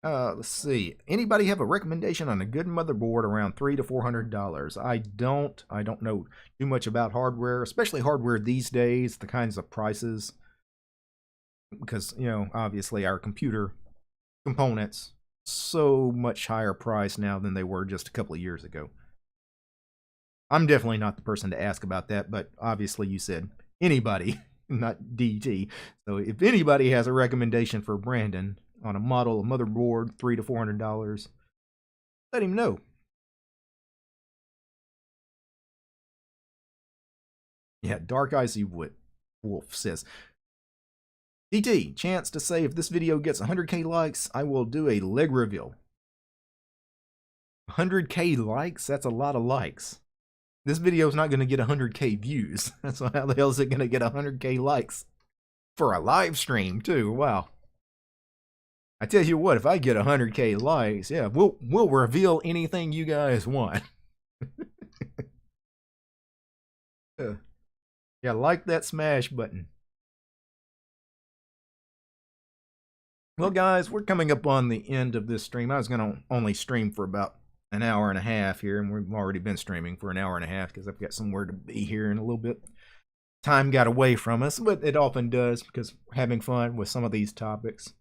Let's see. Anybody have a recommendation on a good motherboard around $300 to $400? I don't know too much about hardware, especially hardware these days, the kinds of prices, because, obviously our computer components so much higher price now than they were just a couple of years ago. I'm definitely not the person to ask about that, but obviously you said anybody, not DT. So if anybody has a recommendation for Brandon on a model, a motherboard, $300 to $400, let him know. Yeah, Dark Icy Wolf says, DT, chance to say if this video gets 100k likes, I will do a leg reveal. 100k likes? That's a lot of likes. This video is not going to get 100K views. So how the hell is it going to get 100K likes? For a live stream, too. Wow. I tell you what, if I get 100K likes, yeah, we'll reveal anything you guys want. Yeah, like that smash button. Well, guys, we're coming up on the end of this stream. I was going to only stream for about an hour and a half here, and we've already been streaming for an hour and a half because I've got somewhere to be here in a little bit. Time got away from us, but it often does because we're having fun with some of these topics.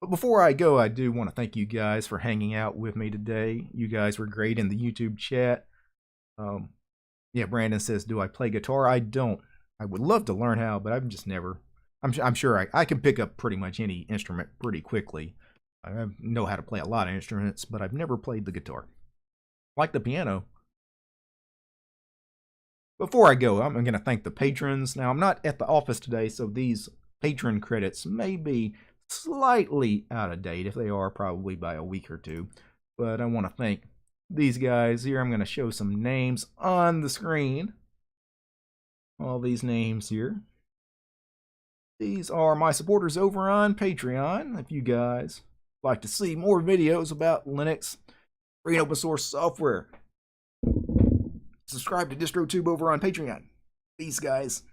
But before I go, I do want to thank you guys for hanging out with me today. You guys were great in the YouTube chat. Yeah, Brandon says, do I play guitar? I don't. I would love to learn how, but I've just never. I'm sure I can pick up pretty much any instrument pretty quickly. I know how to play a lot of instruments, but I've never played the guitar. Like the piano. Before I go, I'm going to thank the patrons. Now, I'm not at the office today, so these patron credits may be slightly out of date. If they are, probably by a week or two. But I want to thank these guys here. I'm going to show some names on the screen. All these names here. These are my supporters over on Patreon. If you guys like to see more videos about Linux, free and open source software, subscribe to DistroTube over on Patreon. Peace, guys.